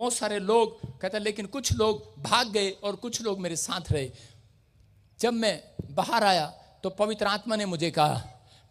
बहुत सारे लोग कहते, लेकिन कुछ लोग भाग गए और कुछ लोग मेरे साथ रहे। जब मैं बाहर आया तो पवित्र आत्मा ने मुझे कहा,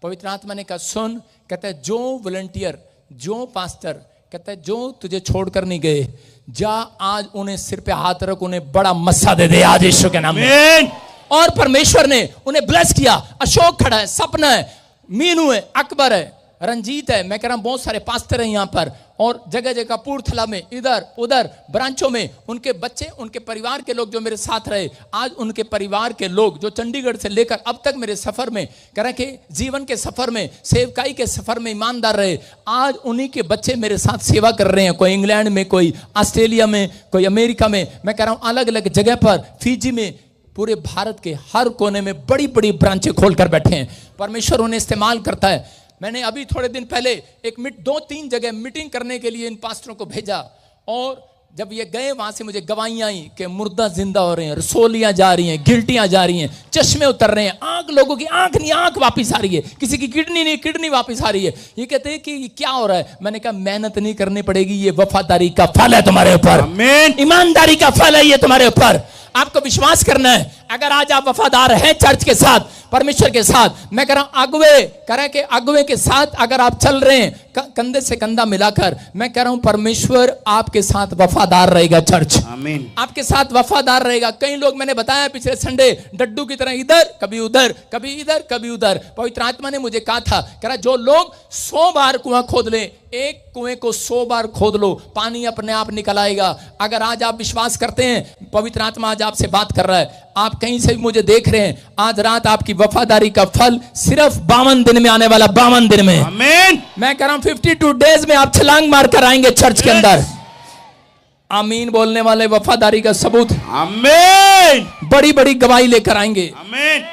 पवित्र आत्मा ने कहा सुन, कहता है जो वॉलंटियर, जो पास्टर, कहता है जो तुझे छोड़कर नहीं गए, जा आज उन्हें सिर पे हाथ रख, उन्हें बड़ा मस्सा दे दे आज यीशु के नाम में। और परमेश्वर ने उन्हें ब्लेस किया। अशोक खड़ा है, सपना है, मीनू है, अकबर है, रंजीत है, मैं कह रहा हूं बहुत सारे पास्टर हैं यहाँ पर, और जगह जगह कपूरथला में, इधर उधर ब्रांचों में, उनके बच्चे, उनके परिवार के लोग जो मेरे साथ रहे, आज उनके परिवार के लोग जो चंडीगढ़ से लेकर अब तक मेरे सफर में, कह रहे कि जीवन के सफर में, सेवकाई के सफर में ईमानदार रहे, आज उन्हीं के बच्चे मेरे साथ सेवा कर रहे हैं। कोई इंग्लैंड में, कोई ऑस्ट्रेलिया में, कोई अमेरिका में, मैं कह रहा हूं अलग अलग जगह पर, फिजी में, पूरे भारत के हर कोने में बड़ी बड़ी ब्रांचें खोलकर बैठे हैं। परमेश्वर उन्हें इस्तेमाल करता है। मैंने अभी थोड़े दिन पहले एक 2-3 जगह मीटिंग करने के लिए इन पास्टरों को भेजा, और जब ये गए वहां से मुझे गवाहियां आई कि मुर्दा जिंदा हो रहे हैं, रसोलियां जा रही हैं, गिल्टियां जा रही हैं, चश्मे उतर रहे हैं, आंख, लोगों की आंख नहीं आंख वापस आ रही है, किसी की किडनी नहीं किडनी वापस आ रही है। ये कहते हैं कि ये क्या हो रहा है? मैंने कहा मेहनत नहीं करनी पड़ेगी, ये वफादारी का फल है तुम्हारे ऊपर, ईमानदारी का फल है ये तुम्हारे ऊपर। आपको विश्वास करना है। अगर आज आप वफादार हैं चर्च के साथ, परमेश्वर के साथ, मैं कह रहा हूं अगुवे, कह रहे कि अगुवे के साथ अगर आप चल रहे हैं कंधे से कंधा मिलाकर, मैं कह रहा हूं परमेश्वर आपके साथ वफादार रहेगा। चर्च आमीन, आपके साथ वफादार रहेगा। कई लोग, मैंने बताया पिछले संडे, डड्डू की तरह इधर कभी उधर, कभी इधर कभी उधर। पवित्र आत्मा ने मुझे कहा था, कह रहा जो लोग 100 बार कुआं खोद ले, एक कुएं को 100 बार खोद लो, पानी अपने आप निकल आएगा। अगर आज आप विश्वास करते हैं, पवित्र आत्मा आज आपसे बात कर रहा है, आप कहीं से भी मुझे देख रहे हैं, आज रात आपकी वफादारी का फल सिर्फ 52 दिन में आने वाला, 52 दिन में। आमीन। मैं कह रहा हूं 52 डेज में आप छलांग मार कर आएंगे चर्च के अंदर। आमीन बोलने वाले वफादारी का सबूत, आमीन, बड़ी बड़ी गवाही लेकर आएंगे। आमीन।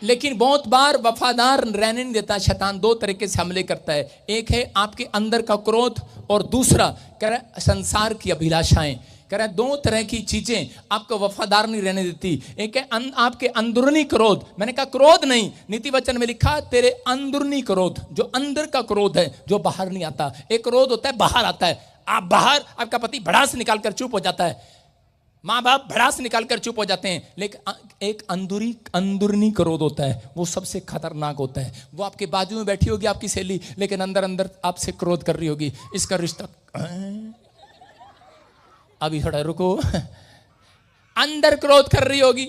लेकिन बहुत बार वफादार रहने नहीं देता शैतान। 2 तरीके से हमले करता है। एक है आपके अंदर का क्रोध, और दूसरा कह रहा है संसार की अभिलाषाएं। कह रहा है 2 तरह की चीजें आपको वफादार नहीं रहने देती। एक है आपके अंदरूनी क्रोध। मैंने कहा क्रोध नहीं, नीति वचन में लिखा तेरे अंदरूनी क्रोध, जो अंदर का क्रोध है, जो बाहर नहीं आता। एक क्रोध होता है बाहर आता है, आप बाहर, आपका पति भड़ास निकाल कर चुप हो जाता है, माँ बाप भड़ास निकाल कर चुप हो जाते हैं, लेकिन एक अंदरूनी क्रोध होता है, वो सबसे खतरनाक होता है। वो आपके बाजू में बैठी होगी आपकी सहेली, लेकिन अंदर अंदर आपसे क्रोध कर रही होगी, इसका रिश्ता, अभी थोड़ा रुको, अंदर क्रोध कर रही होगी,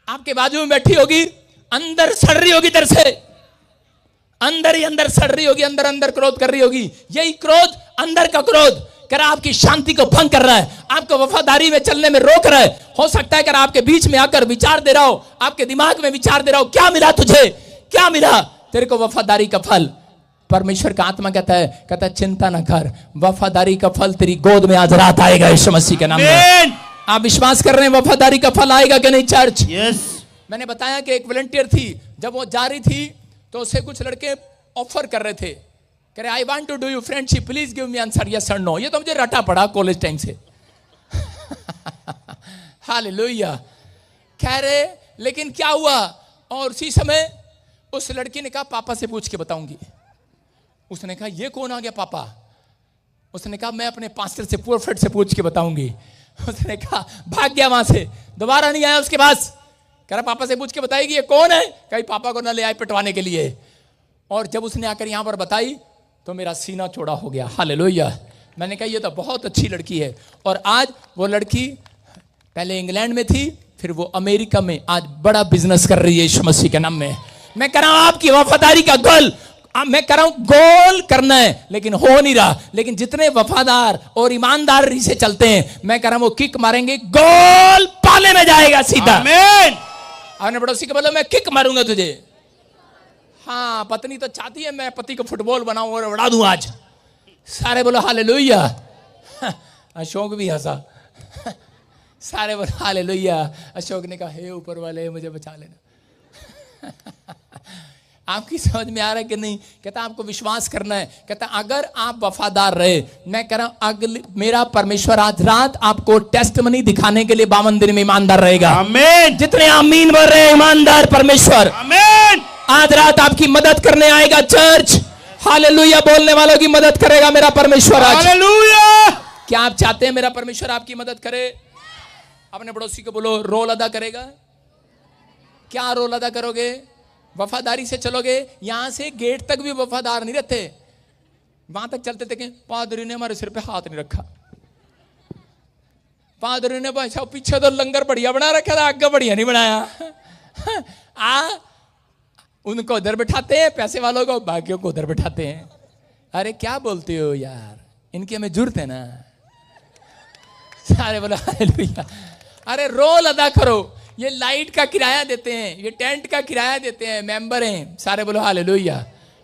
आपके बाजू में बैठी होगी, अंदर सड़ रही होगी, इधर से अंदर ही अंदर सड़ रही होगी, अंदर अंदर क्रोध कर रही होगी। यही क्रोध, अंदर का क्रोध, कर आपकी शांति को भंग कर रहा है, आपको वफादारी में चलने में रोक रहा है। हो सकता है कि आपके बीच में आकर विचार दे रहा हो, आपके दिमाग में विचार दे रहा हो, क्या मिला तुझे, क्या मिला तेरे को? वफादारी का फल। परमेश्वर का आत्मा कहता है चिंता ना कर, वफादारी का फल तेरी गोद में आज रात आएगा यीशु मसीह के नाम में। आप विश्वास कर रहे हैं वफादारी का फल आएगा कि नहीं चर्च? यस। मैंने बताया कि एक वॉलंटियर थी, जब वो जा रही थी तो उसे कुछ लड़के ऑफर कर रहे थे, कह रहे I want to do you friendship, please give me answer yes और नो। ये तो मुझे रटा पड़ा कॉलेज टाइम से। हालेलुया। कह रहे, लेकिन क्या हुआ? और उसी समय उस लड़की ने कहा पापा से पूछ के बताऊंगी। उसने कहा ये कौन आ गया पापा? उसने कहा मैं अपने पास्टर से, प्रोफेट से पूछ के बताऊंगी। उसने कहा, भाग गया वहां से, दोबारा नहीं आया उसके पास। कह रहा पापा से पूछ के बताएगी ये कौन है? कहीं पापा को ना ले आए पिटवाने के लिए। और जब उसने आकर यहां पर बताई तो मेरा सीना चौड़ा हो गया। हालेलुया। मैंने कहा ये तो बहुत अच्छी लड़की है। और आज वो लड़की पहले इंग्लैंड में थी, फिर वो अमेरिका में आज बड़ा बिजनेस कर रही है यीशु मसीह के नाम में। मैं कह रहा हूं आपकी वफादारी का गोल, मैं कह रहा हूं गोल करना है, लेकिन हो नहीं रहा। लेकिन जितने वफादार और ईमानदारी से चलते हैं, मैं कह रहा हूं वो किक मारेंगे, गोल पाले में जाएगा सीधा। आमीन। आपने पड़ोसी को बोला मैं किक मारूंगा तुझे। हाँ, पत्नी तो चाहती है मैं पति को फुटबॉल बनाऊं और उड़ा दूं आज। सारे बोलो हालेलुया। अशोक भी हंसा। सारे बोलो हालेलुया। अशोक ने कहा हे ऊपर वाले मुझे बचा लेना। आपकी समझ में आ रहा है कि नहीं? कहता आपको विश्वास करना है। कहता अगर आप वफादार रहे, मैं कह रहा हूं अगले, मेरा परमेश्वर आज रात आपको टेस्टमनी दिखाने के लिए 52 दिन में ईमानदार रहेगा। आमीन। जितने आमीन बोल रहे हैं ईमानदार परमेश्वर, आमीन, आज रात आपकी मदद करने आएगा चर्च। हालेलुया। बोलने वालों की मदद करेगा मेरा परमेश्वर आज। हालेलुया। क्या आप चाहते हैं मेरा परमेश्वर आपकी मदद करे? अपने पड़ोसी को बोलो, रोल अदा करेगा। क्या रोल अदा करोगे? वफादारी से चलोगे। यहां से गेट तक भी वफादार नहीं रहते, वहां तक चलते थे कि पादरी ने हमारे सिर पे हाथ नहीं रखा, पादरी ने भाई साहब पीछे तो लंगर बढ़िया बना रखा था, आगे बढ़िया नहीं बनाया। उनको उधर बिठाते हैं, पैसे वालों को, बाकियों को उधर बिठाते हैं। अरे क्या बोलते हो यार, इनकी हमें जरूरत है ना। सारे बोला हालेलुया। अरे रोल अदा करो। ये लाइट का किराया देते हैं, ये टेंट का किराया देते हैं, मेंबर हैं। सारे बोलो हालेलुया।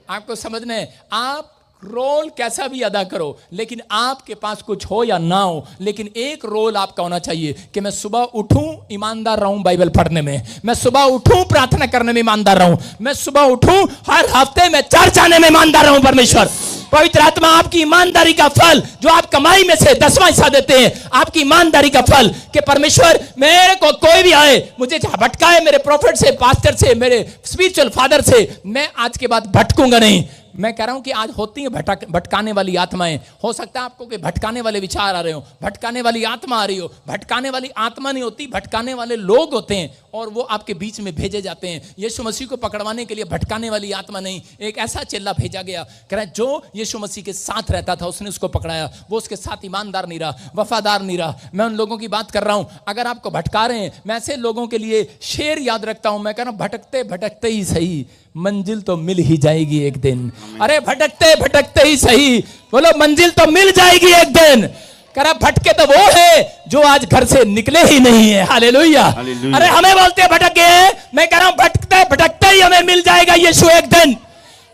आपको समझना है, आप रोल कैसा भी अदा करो, लेकिन आपके पास कुछ हो या ना हो, लेकिन एक रोल आपका होना चाहिए कि मैं सुबह उठूं ईमानदार रहूं बाइबल पढ़ने में, मैं सुबह उठूं प्रार्थना करने में ईमानदार रहूं, मैं सुबह उठूं हर हफ्ते में चर्च आने में ईमानदार रहूं। परमेश्वर पवित्र आत्मा आपकी ईमानदारी का फल, जो आप कमाई में से 10वां हिस्सा देते हैं, आपकी ईमानदारी का फल कि परमेश्वर मेरे को कोई भी आए, मुझे भटकाए मेरे प्रॉफिट से, पास्टर से, मेरे स्पिरिचुअल फादर से, मैं आज के बाद भटकूंगा नहीं। मैं कह रहा हूं कि आज होती है भटकाने वाली आत्माएं। हो सकता है आपको कि भटकाने वाले विचार आ रहे हो, भटकाने वाली आत्मा आ रही हो। भटकाने वाली आत्मा नहीं होती, भटकाने वाले लोग होते हैं और वो आपके बीच में भेजे जाते हैं। यीशु मसीह को पकड़वाने के लिए भटकाने वाली आत्मा नहीं, एक ऐसा चेला भेजा गया, कह रहा जो यीशु मसीह के साथ रहता था, उसने उसको पकड़ाया। वो उसके साथ ईमानदार नहीं रहा, वफादार नहीं रहा। मैं उन लोगों की बात कर रहा हूं, अगर आपको भटका रहे हैं, मैं ऐसे लोगों के लिए शेर याद रखता हूं। मैं कह रहा हूं, भटकते भटकते ही सही, मंजिल तो मिल ही जाएगी एक दिन। अरे भटकते भटकते ही सही, बोलो मंजिल तो मिल जाएगी एक दिन। करा भटके तो वो है जो आज घर से निकले ही नहीं है। हालेलुया। अरे हमें बोलते हैं भटक गए, मैं कह रहा हूं भटकते भटकते ही हमें मिल जाएगा यीशु एक दिन।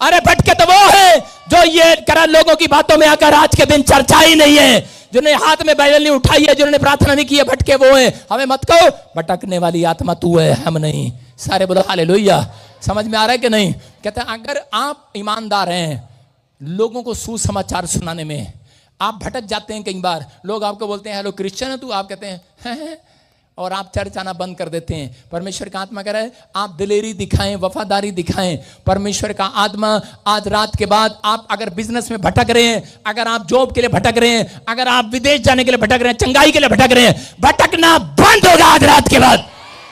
अरे भटके तो वो है जो ये करा लोगों की बातों में आकर आज के दिन चर्चा ही नहीं है, जिन्होंने हाथ में बाइबल नहीं उठाई है, जिन्होंने प्रार्थना नहीं की है, भटके वो है। हमें मत कहो भटकने वाली आत्मा तू है, हम नहीं। सारे बोलो हालेलुया। समझ में आ रहा है कि नहीं? कहते हैं अगर आप ईमानदार हैं लोगों को सुसमाचार सुनाने में, आप भटक जाते हैं। कई बार लोग आपको बोलते हैं हेलो क्रिश्चियन है तू, आप कहते हैं और आप चर्च आना बंद कर देते हैं। परमेश्वर का आत्मा कह रहा है आप दिलेरी दिखाएं, वफादारी दिखाएं। परमेश्वर का आत्मा आज रात के बाद, आप अगर बिजनेस में भटक रहे हैं, अगर आप जॉब के लिए भटक रहे हैं, अगर आप विदेश जाने के लिए भटक रहे हैं, चंगाई के लिए भटक रहे हैं, भटकना बंद होगा आज रात के बाद।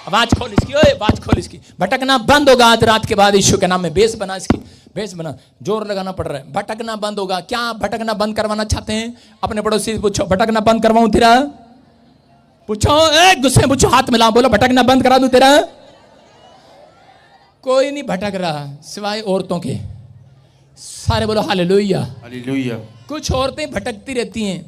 आवाज खोल इसकी, ओए आवाज खोल इसकी। भटकना बंद होगा आज रात के बाद। यीशु के नाम में बेस बना, इसकी बेस बना, जोर लगाना पड़ रहा है। भटकना बंद होगा। क्या आप भटकना बंद करवाना चाहते हैं? अपने पड़ोसी से पूछो भटकना बंद करवाऊं तेरा? पूछो, गुस्से में पूछो, हाथ मिलाओ, बोलो भटकना बंद करा दूं तेरा? कोई नहीं भटक रहा सिवाय औरतों के। सारे बोलो हालेलुया। हालेलुया। कुछ औरतें भटकती रहती हैं,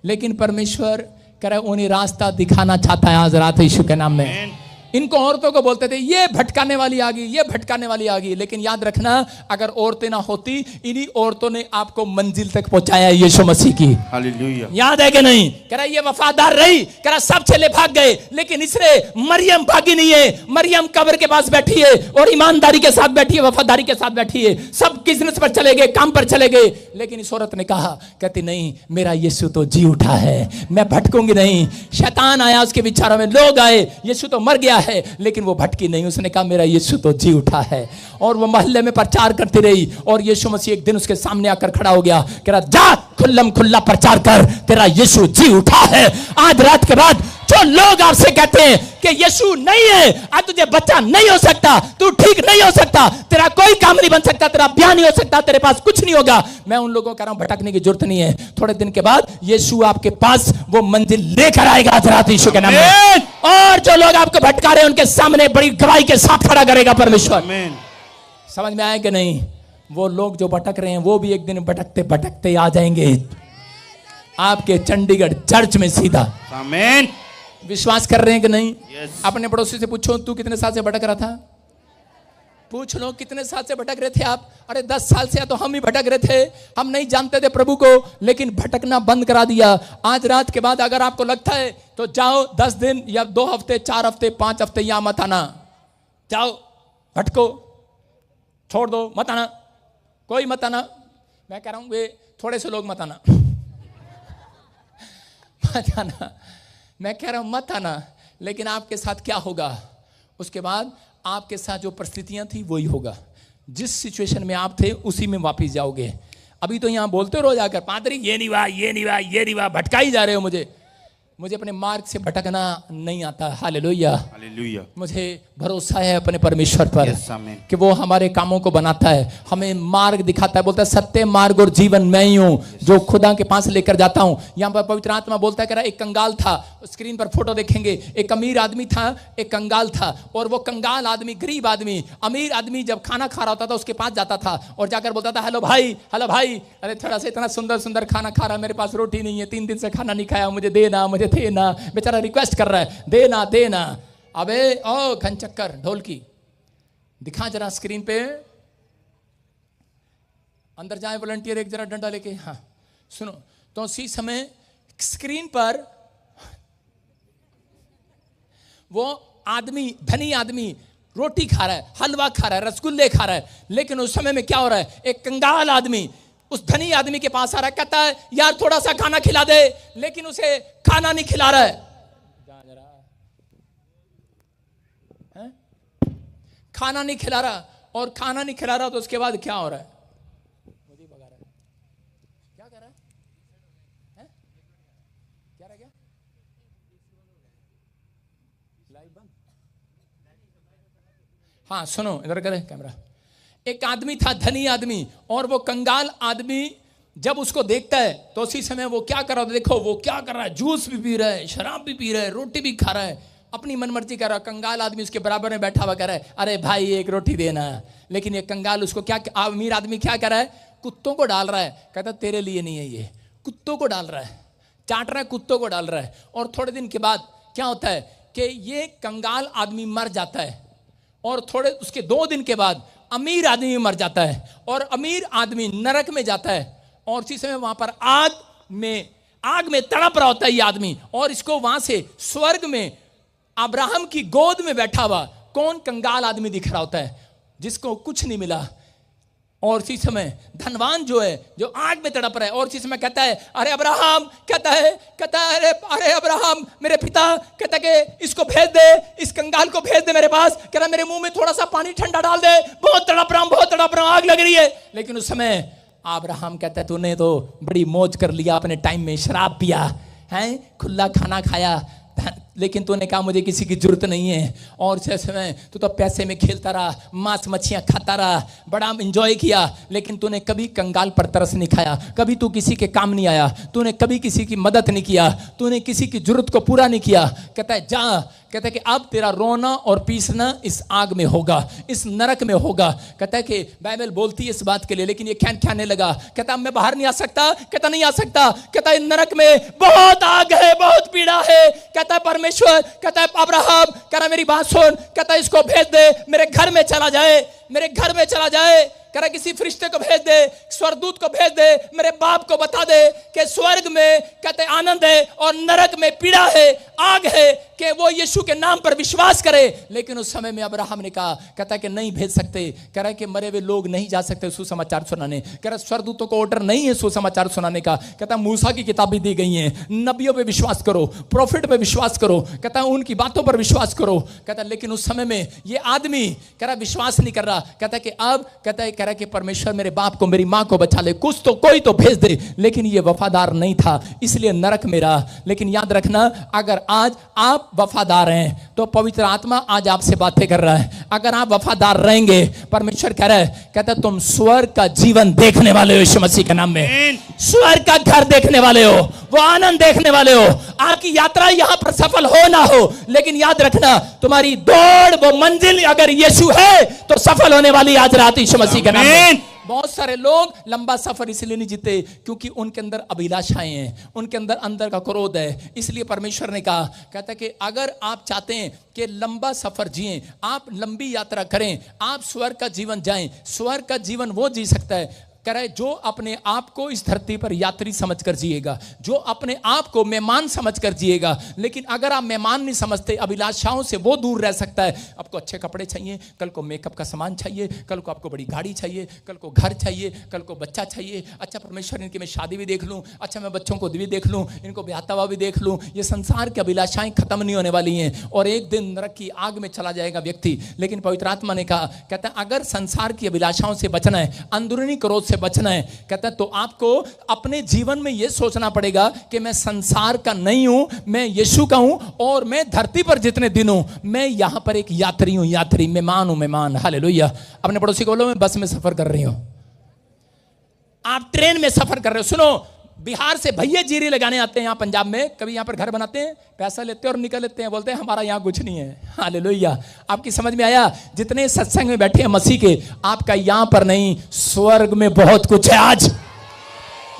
लेकिन परमेश्वर कह रहा है उन्हें रास्ता दिखाना चाहता है आज रात यीशु के नाम में। इनको औरतों को बोलते थे ये भटकाने वाली आ गई, ये भटकाने वाली आ गई, लेकिन याद रखना अगर औरतें ना होती, इन्हीं औरतों ने आपको मंजिल तक पहुंचाया यीशु मसीह की। हालेलुया। याद है कि नहीं? कह रहा ये वफादार रही, कह रहा सब चेले भाग गए, लेकिन इसने मरियम भागी नहीं है। मरियम कब्र के पास बैठी है और ईमानदारी के साथ बैठी है, वफादारी के साथ बैठी है। सब बिजनेस पर चले गए, काम पर चले गए, लेकिन इस औरत ने कहा, कहती नहीं मेरा यीशु तो जी उठा है, मैं भटकूंगी नहीं। शैतान आया उसके विचारों में, लोग आए, यीशु तो मर गया है, लेकिन वो भटकी नहीं। उसने कहा मेरा यीशु तो जी उठा है। और वो मोहल्ले में प्रचार करती रही और यीशु मसीह एक दिन उसके सामने आकर खड़ा हो गया, कह रहा जा खुल्लम खुल्ला प्रचार कर, तेरा यीशु जी उठा है। आज रात के बाद जो लोग आपसे कहते हैं कि यीशु नहीं है, आज तुझे बच्चा नहीं हो सकता, तू ठीक नहीं हो सकता, तेरा कोई काम नहीं बन सकता, तेरा ब्याह नहीं हो सकता, तेरे पास कुछ नहीं होगा, मैं उन लोगों को कह रहा हूं भटकने की जरूरत नहीं है। थोड़े दिन के बाद यीशु आपके पास वो मंजिल लेकर आएगा आज रात यीशु के नाम में। और जो लोग आपको भटका रहे हैं उनके सामने बड़ी गवाही के साथ खड़ा करेगा परमेश्वर। समझ में आया कि नहीं? वो लोग जो भटक रहे हैं वो भी एक दिन भटकते भटकते आ जाएंगे आपके चंडीगढ़ चर्च में सीधा। आमीन। विश्वास कर रहे हैं कि नहीं? अपने पड़ोसी से पूछो तू कितने साल से भटक रहा था? पूछ लो कितने साल से भटक रहे थे आप? अरे 10 साल से तो हम ही भटक रहे थे, हम नहीं जानते थे प्रभु को, लेकिन भटकना बंद करा दिया। आज रात के बाद अगर आपको लगता है तो जाओ 10 दिन या 2 हफ्ते, 4 हफ्ते, 5 हफ्ते यहां मत आना। जाओ भटको, छोड़ दो, मत आना, कोई मत आना। मैं कह रहा हूं वे थोड़े से लोग मत आना मत आना, मैं कह रहा हूं मत आना। लेकिन आपके साथ क्या होगा? उसके बाद आपके साथ जो परिस्थितियां थी वही होगा। जिस सिचुएशन में आप थे उसी में वापस जाओगे। अभी तो यहाँ बोलते रहो जाकर, पादरी ये नहीं हुआ, ये नहीं हुआ, ये नहीं हुआ, भटका ही जा रहे हो मुझे अपने मार्ग से भटकना नहीं आता। Hallelujah, hallelujah. मुझे भरोसा है अपने परमेश्वर पर Yes, आमीन। कि वो हमारे कामों को बनाता है, हमें मार्ग दिखाता है। बोलता है सत्य, मार्ग और जीवन मैं ही हूँ, जो खुदा के पास लेकर जाता हूँ। यहाँ पर पवित्र आत्मा बोलता है, कह रहा एक कंगाल था, स्क्रीन पर फोटो देखेंगे, एक अमीर आदमी था, एक कंगाल था। और वो कंगाल आदमी, गरीब आदमी, अमीर आदमी जब खाना खा रहा होता था उसके पास जाता था और जाकर बोलता था, हेलो भाई, हेलो भाई, अरे थोड़ा सा इतना सुंदर सुंदर खाना खा रहा है, मेरे पास रोटी नहीं है, 3 दिन से खाना नहीं खाया, मुझे देना, मुझे देना। बेचारा रिक्वेस्ट कर रहा है, देना देना। अबे ओ घनचक्कर ढोलकी, दिखा जरा स्क्रीन पे, अंदर जाए वॉलंटियर, एक जरा डंडा लेके। हाँ सुनो, तो उसी समय स्क्रीन पर वो आदमी, धनी आदमी रोटी खा रहा है, हलवा खा रहा है, रसगुल्ले खा रहा है। लेकिन उस समय में क्या हो रहा है, एक कंगाल आदमी उस धनी आदमी के पास आ रहा है, कहता है यार थोड़ा सा खाना खिला दे, लेकिन उसे खाना नहीं खिला रहा है। खाना नहीं खिला रहा, और खाना नहीं खिला रहा तो उसके बाद क्या हो रहा है, मुझे भगा रहा है, क्या कर रहा है? क्या रह गया? लाइव बंद। हाँ सुनो, इधर करे कैमरा। एक आदमी था, धनी आदमी, और वो कंगाल आदमी जब उसको देखता है तो उसी समय वो क्या कर रहा है, देखो वो क्या कर रहा है, जूस भी पी रहा है, शराब भी पी रहा है, रोटी भी खा रहा है, अपनी मनमर्जी कर रहा है। कंगाल आदमी उसके बराबर में बैठा हुआ कह रहा है, अरे भाई एक रोटी देना। लेकिन ये कंगाल उसको क्या, अमीर आदमी क्या कर रहा है, कुत्तों को डाल रहा है। कहता तेरे लिए नहीं है, ये कुत्तों को डाल रहा है, चाट रहा है, कुत्तों को डाल रहा है। और थोड़े दिन के बाद क्या होता है कि ये कंगाल आदमी मर जाता है, और थोड़े उसके 2 दिन के बाद अमीर आदमी मर जाता है, और अमीर आदमी नरक में जाता है। और उसी समय वहां पर आग में तड़प रहा होता है ये आदमी, और इसको वहां से स्वर्ग में अब्राहम की गोद में बैठा हुआ कौन, कंगाल आदमी दिख रहा होता है, जिसको कुछ नहीं मिला। और इसी समय धनवान जो है, जो आग में तड़प रहा है, और इसी समय कहता है, अरे अब्राहम, कहता है अरे अब्राहम मेरे पिता, कहता है कि इसको भेज दे, इस कंगाल को भेज दे मेरे पास, कह रहा मेरे मुंह में थोड़ा सा पानी ठंडा डाल दे, बहुत तड़प रहा हूं, आग लग रही है। लेकिन उस समय अब्राहम कहता है, तूने तो बड़ी मौज कर लिया, अपने टाइम में शराब पिया है, खुला खाना खाया, लेकिन तूने कहा मुझे किसी की जरूरत नहीं है। और इस समय तू तो पैसे में खेलता रहा, मांस मच्छियां खाता रहा, बड़ा एंजॉय किया, लेकिन तूने कभी कंगाल पर तरस नहीं खाया, कभी तू किसी के काम नहीं आया, तूने कभी किसी की मदद नहीं किया, तूने किसी की जरूरत को पूरा नहीं किया। कहता है जा, कहता है कि अब तेरा रोना और पीसना इस आग में होगा, इस नरक में होगा। कहता है कि बाइबल बोलती है इस बात के लिए, लेकिन ये कहने लगा, कहता मैं बाहर नहीं आ सकता, कहता नहीं आ सकता, कहता है नरक में बहुत आग है, बहुत पीड़ा है। कहता है परमेश्वर, कहता है अब्राहम, कह रहा मेरी बात सुन, कहता है इसको भेज दे, मेरे घर में चला जाए, मेरे घर में चला जाए, कह रहा किसी फरिश्ते को भेज दे, स्वर्गदूत को भेज दे, मेरे बाप को बता दे कि स्वर्ग में कहते आनंद है और नरक में पीड़ा है, आग है, कि वो यीशु के नाम पर विश्वास करे। लेकिन उस समय में अब्राहम ने कहा, कहता है कि नहीं भेज सकते, कह रहा है कि मरे हुए लोग नहीं जा सकते सुसमाचार सुनाने, कह रहा स्वर्गदूतों को ऑर्डर नहीं है सुसमाचार सुनाने का। कहता मूसा की किताबें दी गई हैं, नबियों पे विश्वास करो, प्रॉफिट पे विश्वास करो, कहता उनकी बातों पर विश्वास करो। कहता लेकिन उस समय में ये आदमी कह रहा विश्वास नहीं कर रहा, कहता कि अब कहता है, कह रहा कि परमेश्वर मेरे बाप को, मेरी मां को बचा ले, कुछ तो कोई तो भेज दे। लेकिन ये वफादार नहीं था, इसलिए नरक में रहा। लेकिन याद रखना, अगर आज आप वफादार हैं तो पवित्र आत्मा आज आपसे बातें कर रहा है। अगर आप वफादार रहेंगे, परमेश्वर कह रहा है, कहता तुम स्वर्ग का जीवन देखने वाले हो, यीशु मसीह के नाम में स्वर्ग का घर देखने वाले हो, वो आनंद देखने वाले हो। आपकी यात्रा यहां पर सफल हो ना हो, लेकिन याद रखना तुम्हारी दौड़, वो मंजिल अगर यीशु है तो सफल होने वाली आज रात यीशु मसीह के नाम में। बहुत सारे लोग लंबा सफर इसलिए नहीं जीते क्योंकि उनके अंदर अभिलाषाएं हैं, उनके अंदर का क्रोध है। इसलिए परमेश्वर ने कहा, कहता है कि अगर आप चाहते हैं कि लंबा सफर जिएं, आप लंबी यात्रा करें, आप स्वर्ग का जीवन जाएं। स्वर्ग का जीवन वो जी सकता है, कह रहा है, जो अपने आप को इस धरती पर यात्री समझकर जिएगा, जो अपने आप को मेहमान समझकर जिएगा। लेकिन अगर आप मेहमान नहीं समझते, अभिलाषाओं से वो दूर रह सकता है। आपको अच्छे कपड़े चाहिए, कल को मेकअप का सामान चाहिए, कल को आपको बड़ी गाड़ी चाहिए, कल को घर चाहिए, कल को बच्चा चाहिए। अच्छा परमेश्वर, इनकी मैं शादी भी देख लूँ, अच्छा मैं बच्चों को भी देख लूँ, इनको ब्याहता हुआ भी देख लूँ। ये संसार की अभिलाषाएं खत्म नहीं होने वाली हैं और एक दिन नरक की आग में चला जाएगा व्यक्ति। लेकिन पवित्र आत्मा ने कहा, कहता है अगर संसार की अभिलाषाओं से बचना है, अंदरूनी क्रोध से बचना है, कहता है तो आपको अपने जीवन में यह सोचना पड़ेगा कि मैं संसार का नहीं हूं, मैं यीशु का हूं, और मैं धरती पर जितने दिन हूं मैं यहां पर एक यात्री हूं, यात्री, मेहमान हूं, मेहमान। हालेलुया। अपने पड़ोसी को बोलो मैं बस में सफर कर रही हूं, आप ट्रेन में सफर कर रहे हो। सुनो, बिहार से भैया जीरी लगाने आते हैं यहाँ पंजाब में, कभी यहाँ पर घर बनाते हैं, पैसा लेते हैं और निकल लेते हैं, बोलते हैं हमारा यहाँ कुछ नहीं है। हालेलुया। आपकी समझ में आया? जितने सत्संग में बैठे हैं मसीह के, आपका यहाँ पर नहीं, स्वर्ग में बहुत कुछ है। आज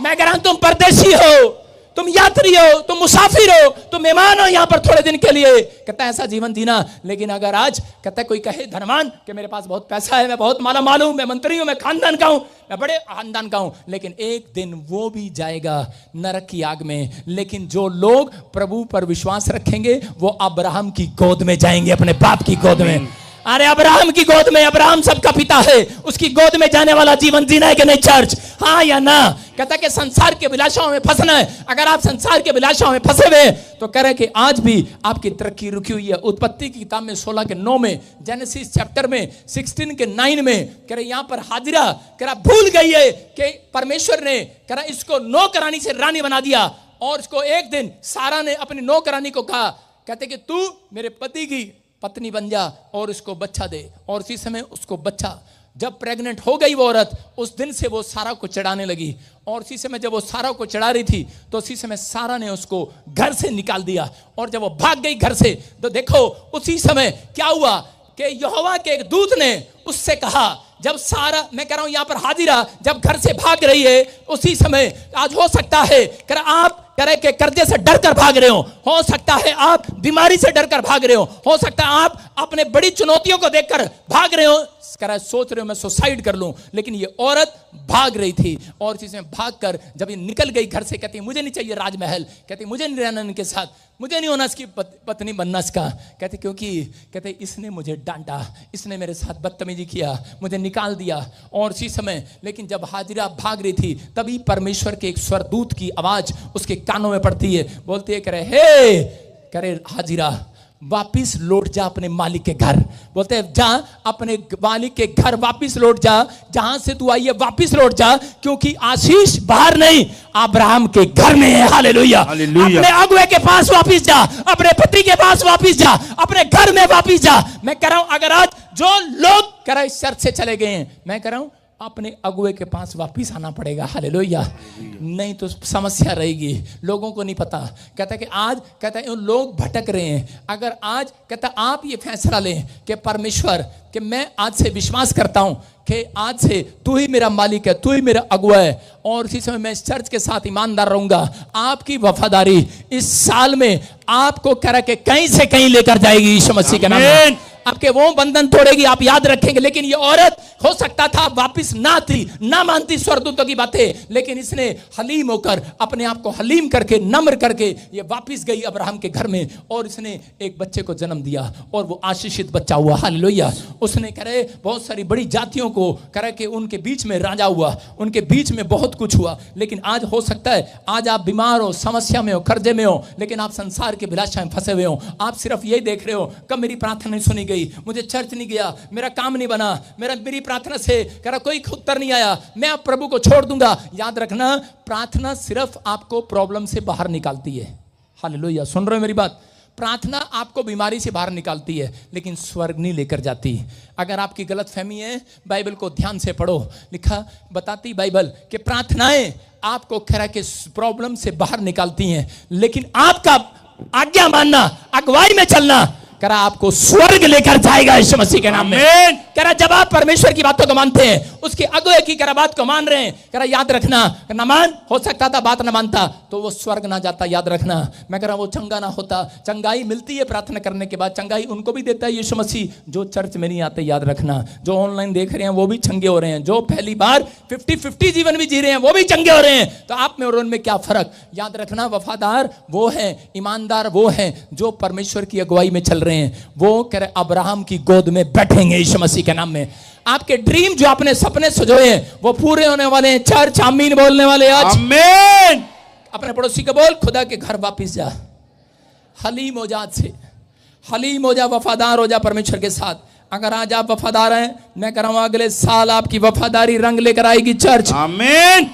मैं कह रहा हूं, तुम परदेशी हो, तुम यात्री हो, तुम मुसाफिर हो, तुम मेहमान हो यहाँ पर थोड़े दिन के लिए। कहता है ऐसा जीवन जीना। लेकिन अगर आज कहता है कोई कहे धनवान कि मेरे पास बहुत पैसा है, मैं बहुत माला माल हूं, मैं मंत्री हूं, मैं खानदान का हूं, मैं बड़े खानदान का हूं, लेकिन एक दिन वो भी जाएगा नरक की आग में। लेकिन जो लोग प्रभु पर विश्वास रखेंगे वो अब्राहम की गोद में जाएंगे, अपने बाप की गोद में। अरे अब्राहम की गोद में, अब्राहम सबका पिता है, उसकी गोद में जाने वाला जीवन जीना है कि नहीं चर्च? हाँ या ना? कहता है कि संसार के विलासाओं में फंसना है। अगर आप संसार के विलासाओं में फंसे हुए तो कह रहे कि आज भी आपकी तरक्की रुकी हुई है। उत्पत्ति की किताब में 16 के 9 में, जेनेसिस चैप्टर में 16 के 9 में कह रहे यहां पर हाजिरा कह रहा भूल गई है कि परमेश्वर ने कह रहा इसको नौकरानी से रानी बना दिया। और इसको एक दिन सारा ने अपनी नौकरानी को कहा, कहते कि तू मेरे पति की पत्नी बन जा और इसको बच्चा दे। और इसी समय उसको बच्चा, जब प्रेग्नेंट हो गई वो औरत, उस दिन से वो सारा को चढ़ाने लगी। और इसी समय जब वो सारा को चढ़ा रही थी तो उसी समय सारा ने उसको घर से निकाल दिया। और जब वो भाग गई घर से तो देखो उसी समय क्या हुआ कि यहोवा के एक दूत ने उससे कहा, जब सारा, मैं कह रहा हूं यहां पर हाजिरा जब घर से भाग रही है, उसी समय आज हो सकता है कि आप करे के कर्जे से डर कर भाग रहे हो सकता है आप बीमारी से डर कर भाग रहे हो सकता है आप अपने बड़ी चुनौतियों को देखकर भाग रहे हो, सोच रहे हो मैं सुसाइड कर लूं। लेकिन ये औरत भाग रही थी और इसमें भागकर जब ये निकल गई घर से, कहती मुझे नहीं चाहिए राजमहल, कहती मुझे नहीं रहना इनके साथ, मुझे नहीं होना इसकी पत्नी बनना इसका। कहते क्योंकि कहते इसने मुझे डांटा, इसने मेरे साथ बदतमीजी किया, मुझे निकाल दिया। और इसी समय लेकिन जब हाजिरा भाग रही थी तभी परमेश्वर के एक स्वरदूत की आवाज उसके कानों में पड़ती है, बोलती है करे हे करे हाजिरा वापिस लौट जा अपने मालिक के घर। बोलते हैं जा अपने मालिक के घर वापिस लौट जा, जहां से तू आई है वापिस लौट जा, क्योंकि आशीष बाहर नहीं अब्राहम के घर में है। हालेलुया। अपने अगुए के पास वापिस जा, अपने पति के पास वापिस जा, अपने घर में वापिस जा। मैं कह रहा हूं अगर आज जो लोग कह रहे इस चर्च से चले गए हैं, मैं कह रहा हूं अपने अगुए के पास वापिस आना पड़ेगा। हालेलुया। नहीं तो समस्या रहेगी, लोगों को नहीं पता। कहता है कि आज कहता है लोग भटक रहे हैं। अगर आज कहता आप ये फैसला लें कि परमेश्वर कि मैं आज से विश्वास करता हूं कि आज से तू ही मेरा मालिक है, तू ही मेरा अगुआ है, और इसी समय मैं इस चर्च के साथ ईमानदार रहूंगा। आपकी वफादारी इस साल में आपको कह रहा कि कहीं से कहीं लेकर जाएगी यीशु मसीह के नाम में। आपके वो बंधन तोड़ेगी, आप याद रखेंगे। लेकिन ये औरत हो सकता था वापिस ना आती, ना मानती स्वर्गदूतों की बातें, लेकिन इसने हलीम होकर अपने आप को हलीम करके नम्र करके ये वापिस गई अब्राहम के घर में और इसने एक बच्चे को जन्म दिया और वो आशीषित बच्चा हुआ। हालेलुया। उसने करे बहुत सारी बड़ी जातियों को करे कि उनके बीच में राजा हुआ, उनके बीच में बहुत कुछ हुआ। लेकिन आज हो सकता है आज आप बीमार हो, समस्या में हो, कर्जे में हो, लेकिन आप संसार के विलासा में फंसे हुए हो। आप सिर्फ यही देख रहे हो कब मेरी प्रार्थना नहीं सुनी गई, मुझे चर्च नहीं गया, मेरा काम नहीं बना, मेरी प्रार्थना से कह रहा कोई उत्तर नहीं आया, मैं अब प्रभु को छोड़ दूंगा। याद रखना प्रार्थना सिर्फ आपको प्रॉब्लम से बाहर निकालती है। हालेलुया। सुन रहे हो मेरी बात? प्रार्थना आपको बीमारी से बाहर निकालती है लेकिन स्वर्ग नहीं लेकर जाती। अगर आपकी गलतफहमी है बाइबल को ध्यान से पढ़ो, लिखा बताती बाइबल कि प्रार्थनाएं आपको कह रहा कि प्रॉब्लम से बाहर निकालती हैं, लेकिन आपका आज्ञा मानना, अगुवाई में चलना कह रहा आपको स्वर्ग लेकर जाएगा यीशु मसीह के नाम में। कह रहा जब आप परमेश्वर की बातों को मानते हैं, उसके अगुए की कह रहा बात को मान रहे हैं, कह रहा याद रखना ना मान हो सकता था बात ना मानता तो वो स्वर्ग ना जाता। याद रखना मैं कह रहा वो चंगा ना होता। चंगाई मिलती है प्रार्थना करने के बाद, चंगाई उनको भी देता है यीशु मसीह जो चर्च में नहीं आते। याद रखना जो ऑनलाइन देख रहे हैं वो भी चंगे हो रहे हैं, जो पहली बार 50-50 जीवन भी जी रहे हैं वो भी चंगे हो रहे हैं। तो आप में और उनमें क्या फर्क? याद रखना वफादार वो है, ईमानदार वो है जो परमेश्वर की अगुवाई में चल रहे हैं, वो कह रहे अब्राहम की गोद में बैठेंगे यीशु मसीह के नाम में। आपके ड्रीम जो आपने सपने सजोए हैं वो पूरे होने वाले हैं। चर्च आमीन बोलने वाले आज। आमीन। अपने पड़ोसी को बोल खुदा के घर वापिस जा, हलीम हो जा, से हलीम हो जा, वफादार हो जा परमेश्वर के साथ। अगर आज आप वफादार हैं, मैं कह रहा हूं अगले साल आपकी वफादारी रंग लेकर आएगी चर्च। आमीन।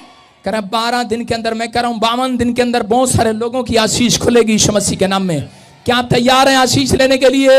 कह रहा 12 दिन के अंदर, मैं कह रहा हूं 52 दिन के अंदर बहुत सारे लोगों की आशीष खुलेगी यीशु मसीह के नाम में। क्या आप तैयार हैं आशीष लेने के लिए?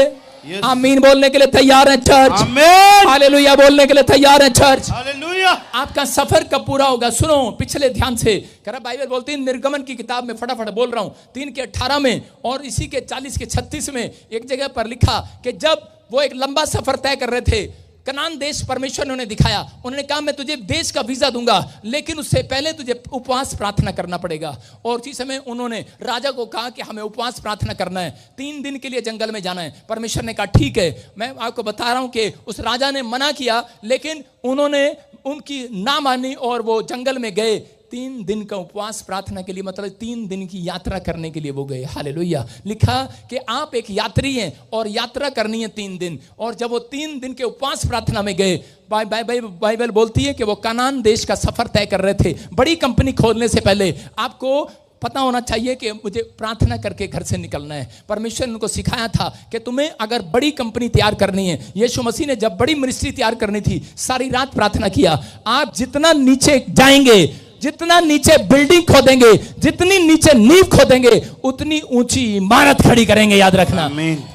आमीन बोलने के लिए तैयार हैं चर्च? आमीन। हालेलुया बोलने के लिए तैयार हैं चर्च? हालेलुया। आपका सफर कब पूरा होगा? सुनो पिछले ध्यान से। कह रहा बाइबल बोलती है, निर्गमन की किताब में, फटाफट बोल रहा हूं, 3 के 18 में और इसी के 40 के 36 में एक जगह पर लिखा कि जब वो एक लंबा सफर तय कर रहे थे, कनान देश परमेश्वर ने उन्हें दिखाया। उन्होंने कहा मैं तुझे देश का वीजा दूंगा, लेकिन उससे पहले तुझे उपवास प्रार्थना करना पड़ेगा। और उसी समय उन्होंने राजा को कहा कि हमें उपवास प्रार्थना करना है, 3 दिन के लिए जंगल में जाना है। परमेश्वर ने कहा ठीक है। मैं आपको बता रहा हूं कि उस राजा ने मना किया, लेकिन उन्होंने उनकी ना मानी और वो जंगल में गए 3 दिन का उपवास प्रार्थना के लिए, मतलब 3 दिन की यात्रा करने के लिए वो गए। हालेलुया। लिखा कि आप एक यात्री हैं और यात्रा करनी है 3 दिन। और जब वो 3 दिन के उपवास प्रार्थना में गए, बाइबल बोलती है कि वो कनान देश का सफर तय कर रहे थे। बड़ी कंपनी खोलने से पहले आपको पता होना चाहिए कि मुझे प्रार्थना करके घर से निकलना है। परमेश्वर ने उनको सिखाया था कि तुम्हें अगर बड़ी कंपनी तैयार करनी है, यीशु मसीह ने जब बड़ी मिनिस्ट्री तैयार करनी थी, सारी रात प्रार्थना किया। आप जितना नीचे जाएंगे, जितना नीचे बिल्डिंग खोदेंगे, जितनी नीचे नींव खोदेंगे, उतनी ऊंची इमारत खड़ी करेंगे। याद रखना,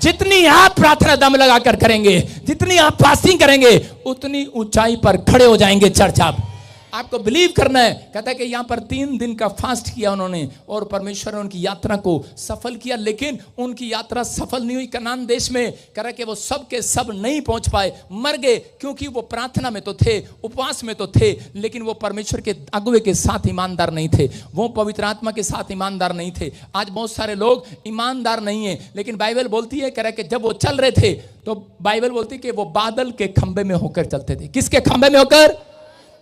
जितनी आप प्रार्थना दम लगाकर करेंगे, जितनी आप फास्टिंग करेंगे, उतनी ऊंचाई पर खड़े हो जाएंगे। चर्च आपको बिलीव करना है। कहता है कि यहां पर 3 दिन का फास्ट किया उन्होंने और परमेश्वर ने उनकी यात्रा को सफल किया। लेकिन उनकी यात्रा सफल नहीं हुई कनान देश में। कह रहा कि वो सब के सब नहीं पहुंच पाए, मर गए, क्योंकि वो प्रार्थना में तो थे, उपवास में तो थे, लेकिन वो परमेश्वर के अगुवे के साथ ईमानदार नहीं थे, वो पवित्र आत्मा के साथ ईमानदार नहीं थे। आज बहुत सारे लोग ईमानदार नहीं है, लेकिन बाइबल बोलती है, कह रहा कि जब वो चल रहे थे तो बाइबल बोलती है कि वो बादल के खंबे में होकर चलते थे। किसके खंबे में होकर?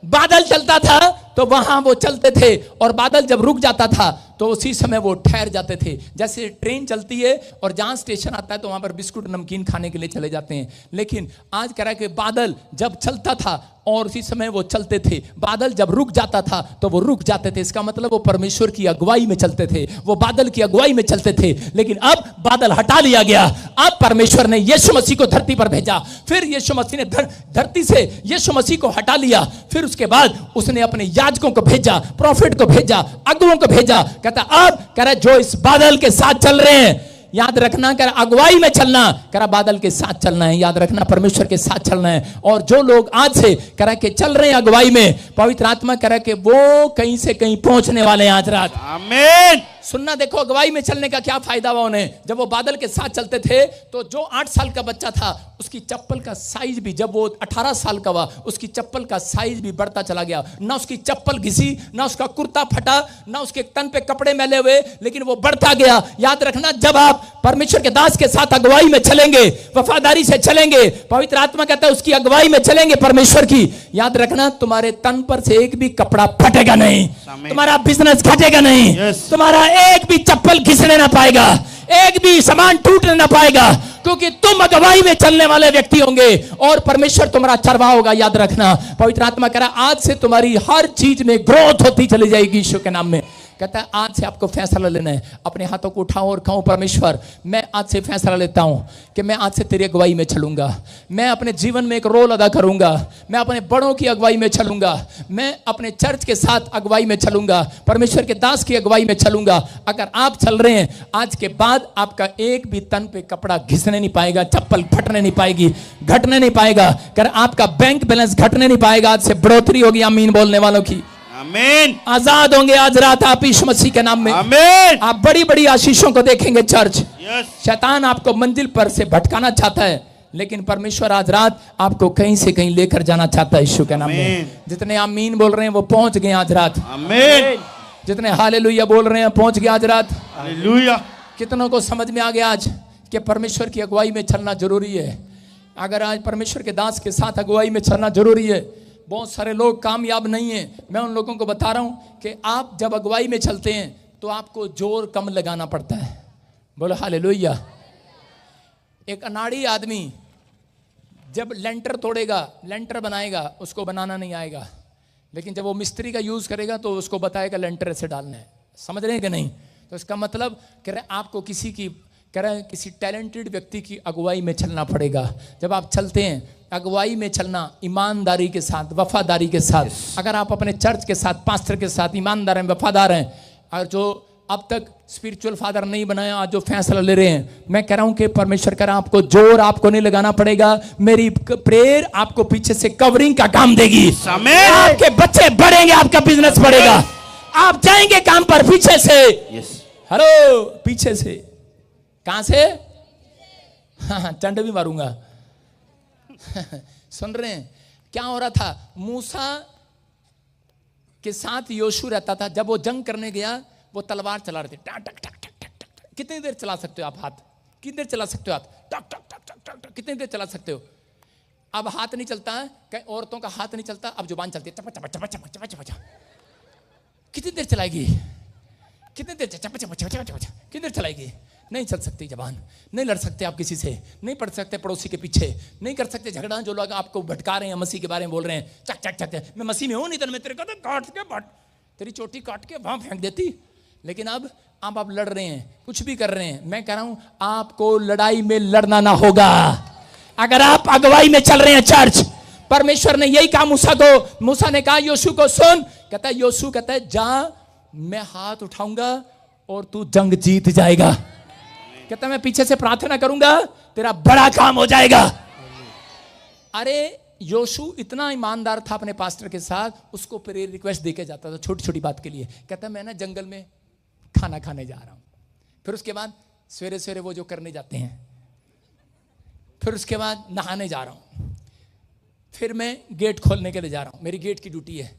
बादल चलता था तो वहां वो चलते थे, और बादल जब रुक जाता था तो उसी समय वो ठहर जाते थे। जैसे ट्रेन चलती है और जहां स्टेशन आता है तो वहां पर बिस्कुट नमकीन खाने के लिए चले जाते हैं। लेकिन आज कह रहा है कि बादल जब चलता था और उसी समय वो चलते थे, बादल जब रुक जाता था तो वो रुक जाते थे। इसका मतलब वो परमेश्वर की अगुवाई में चलते थे, वो बादल की अगुवाई में चलते थे। लेकिन अब बादल हटा लिया गया, अब परमेश्वर ने यीशु मसीह को धरती पर भेजा। फिर यीशु मसीह ने धरती से यीशु मसीह को हटा लिया। फिर उसके बाद उसने अपने याजकों को भेजा, प्रॉफिट को भेजा, अगुओं को भेजा। कहता अब कह रहा जो इस बादल के साथ चल रहे हैं, याद रखना, कह रहा अगुवाई में चलना, कह रहा बादल के साथ चलना है। याद रखना, परमेश्वर के साथ चलना है। और जो लोग आज से कह रहा कि चल रहे हैं अगुवाई में, पवित्र आत्मा कह रहा कि वो कहीं से कहीं पहुंचने वाले हैं आज रात। आमीन। सुनना, देखो अगुवाई में चलने का क्या फायदा हुआ उन्हें। जब वो बादल के साथ चलते थे तो जो 8 साल का बच्चा था उसकी चप्पल का साइज भी, जब वो 18 साल का हुआ, उसकी चप्पल का साइज भी बढ़ता चला गया। ना उसकी चप्पल घिसी, ना उसका कुर्ता फटा, ना उसके तन पे कपड़े मैले हुए, लेकिन वो बढ़ता गया। याद रखना, जब आप परमेश्वर के दास के साथ अगुवाई में चलेंगे, वफादारी से चलेंगे, पवित्र आत्मा कहता है उसकी अगुवाई में चलेंगे परमेश्वर की, याद रखना तुम्हारे तन पर से एक भी कपड़ा फटेगा नहीं, तुम्हारा बिजनेस घटेगा नहीं, तुम्हारा एक भी चप्पल घिसने ना पाएगा, एक भी सामान टूटने ना पाएगा, क्योंकि तुम अगुवाई में चलने वाले व्यक्ति होंगे और परमेश्वर तुम्हारा चरवाहा होगा। याद रखना, पवित्र आत्मा कह रहा आज से तुम्हारी हर चीज में ग्रोथ होती चली जाएगी यीशु के नाम में। कहता है आज से आपको फैसला लेना है। अपने हाथों को उठाओ और कहो, परमेश्वर मैं आज से फैसला लेता हूं कि मैं आज से तेरी अगुवाई में चलूंगा, मैं अपने जीवन में एक रोल अदा करूंगा, मैं अपने बड़ों की अगुवाई में चलूंगा, मैं अपने चर्च के साथ अगुवाई में चलूंगा, परमेश्वर के दास की अगुवाई में चलूंगा। अगर आप चल रहे हैं, आज के बाद आपका एक भी तन पे कपड़ा घिसने नहीं पाएगा, चप्पल फटने नहीं पाएगी, घटने नहीं पाएगा, कर आपका बैंक बैलेंस घटने नहीं पाएगा। आज से बढ़ोतरी होगी। आमीन बोलने वालों की। आमीन। आजाद होंगे आज रात आप यीशु मसीह के नाम में। आमीन। आप बड़ी बड़ी आशीषों को देखेंगे चर्च। यस। शैतान आपको मंजिल पर से भटकाना चाहता है, लेकिन परमेश्वर आज रात आपको कहीं से कहीं लेकर जाना चाहता है यीशु के नाम में। जितने आमीन बोल रहे हैं वो पहुंच गए आज रात। आमीन। जितने हालेलुया बोल रहे हैं पहुंच गए आज रात। हालेलुया। कितनों को समझ में आ गया आज कि परमेश्वर की अगुवाई में चलना जरूरी है। अगर आज परमेश्वर के दास के साथ अगुवाई में चलना जरूरी है। बहुत सारे लोग कामयाब नहीं हैं। मैं उन लोगों को बता रहा हूं कि आप जब अगुवाई में चलते हैं तो आपको जोर कम लगाना पड़ता है। बोलो हालेलुया। एक अनाड़ी आदमी जब लेंटर तोड़ेगा, लेंटर बनाएगा, उसको बनाना नहीं आएगा, लेकिन जब वो मिस्त्री का यूज करेगा तो उसको बताएगा लेंटर ऐसे डालना है। समझ रहे हैं कि नहीं? तो इसका मतलब कह रहे आपको कह रहे हैं किसी टैलेंटेड व्यक्ति की अगुवाई में चलना पड़ेगा। जब आप चलते हैं अगुवाई में चलना, ईमानदारी के साथ, वफादारी के साथ। अगर आप अपने चर्च के साथ, पास्टर के साथ ईमानदार हैं, वफादार हैं, और जो अब तक स्पिरिचुअल फादर नहीं बनाया, आज जो फैसला ले रहे हैं, मैं कह रहा हूं कि परमेश्वर कह रहा है आपको जोर आपको नहीं लगाना पड़ेगा। मेरी प्रेयर आपको पीछे से कवरिंग का काम देगी। आपके बच्चे बढ़ेंगे, आपका बिजनेस बढ़ेगा, आप जाएंगे काम पर पीछे से। हेलो, पीछे से। कहां से? हाँ, चंड भी मारूंगा। सुन रहे हैं क्या हो रहा था? मूसा के साथ योशू रहता था। जब वो जंग करने गया, वो तलवार चला रहे थे, टक टक टक टक टक टक। कितनी देर चला सकते हो आप हाथ? कितनी देर चला सकते हो हाथ? टक टक टक टक टक टक। कितनी देर चला सकते हो? अब हाथ नहीं चलता है, कई औरतों का हाथ नहीं चलता, अब जुबान चलती है, चपा चपा चपा चपा चपा चपा। कितनी देर चलाएगी? कितनी देर? चपा चपा चपा चपा। कितनी देर चलाएगी? नहीं चल सकती जबान। नहीं लड़ सकते आप किसी से, नहीं पढ़ सकते पड़ोसी के पीछे, नहीं कर सकते झगड़ा। जो लोग आपको भटका रहे हैं, मसीह के बारे में बोल रहे हैं, चक चक चक, मैं मसीह में हूं, नहीं तो मैं तेरे को तो काट के बट तेरी चोटी काट के वहां फेंक देती। लेकिन अब आप लड़ रहे हैं, कुछ भी कर रहे हैं। मैं कह रहा हूं आपको लड़ाई में लड़ना ना होगा अगर आप अगुवाई में चल रहे हैं। चर्च, परमेश्वर ने यही कहा मूसा को। मूसा ने कहा योशू को, सुन। कहता है योशू, कहता है जा, मैं हाथ उठाऊंगा और तू जंग जीत जाएगा। कहता मैं पीछे से प्रार्थना करूंगा, तेरा बड़ा काम हो जाएगा। अरे योशू इतना ईमानदार था अपने पास्टर के साथ, उसको प्रेयर रिक्वेस्ट देके जाता था छोटी छोटी बात के लिए। कहता मैं ना जंगल में खाना खाने जा रहा हूं, फिर उसके बाद सवेरे सवेरे वो जो करने जाते हैं, फिर उसके बाद नहाने जा रहा हूं, फिर मैं गेट खोलने के लिए जा रहा हूं, मेरी गेट की ड्यूटी है।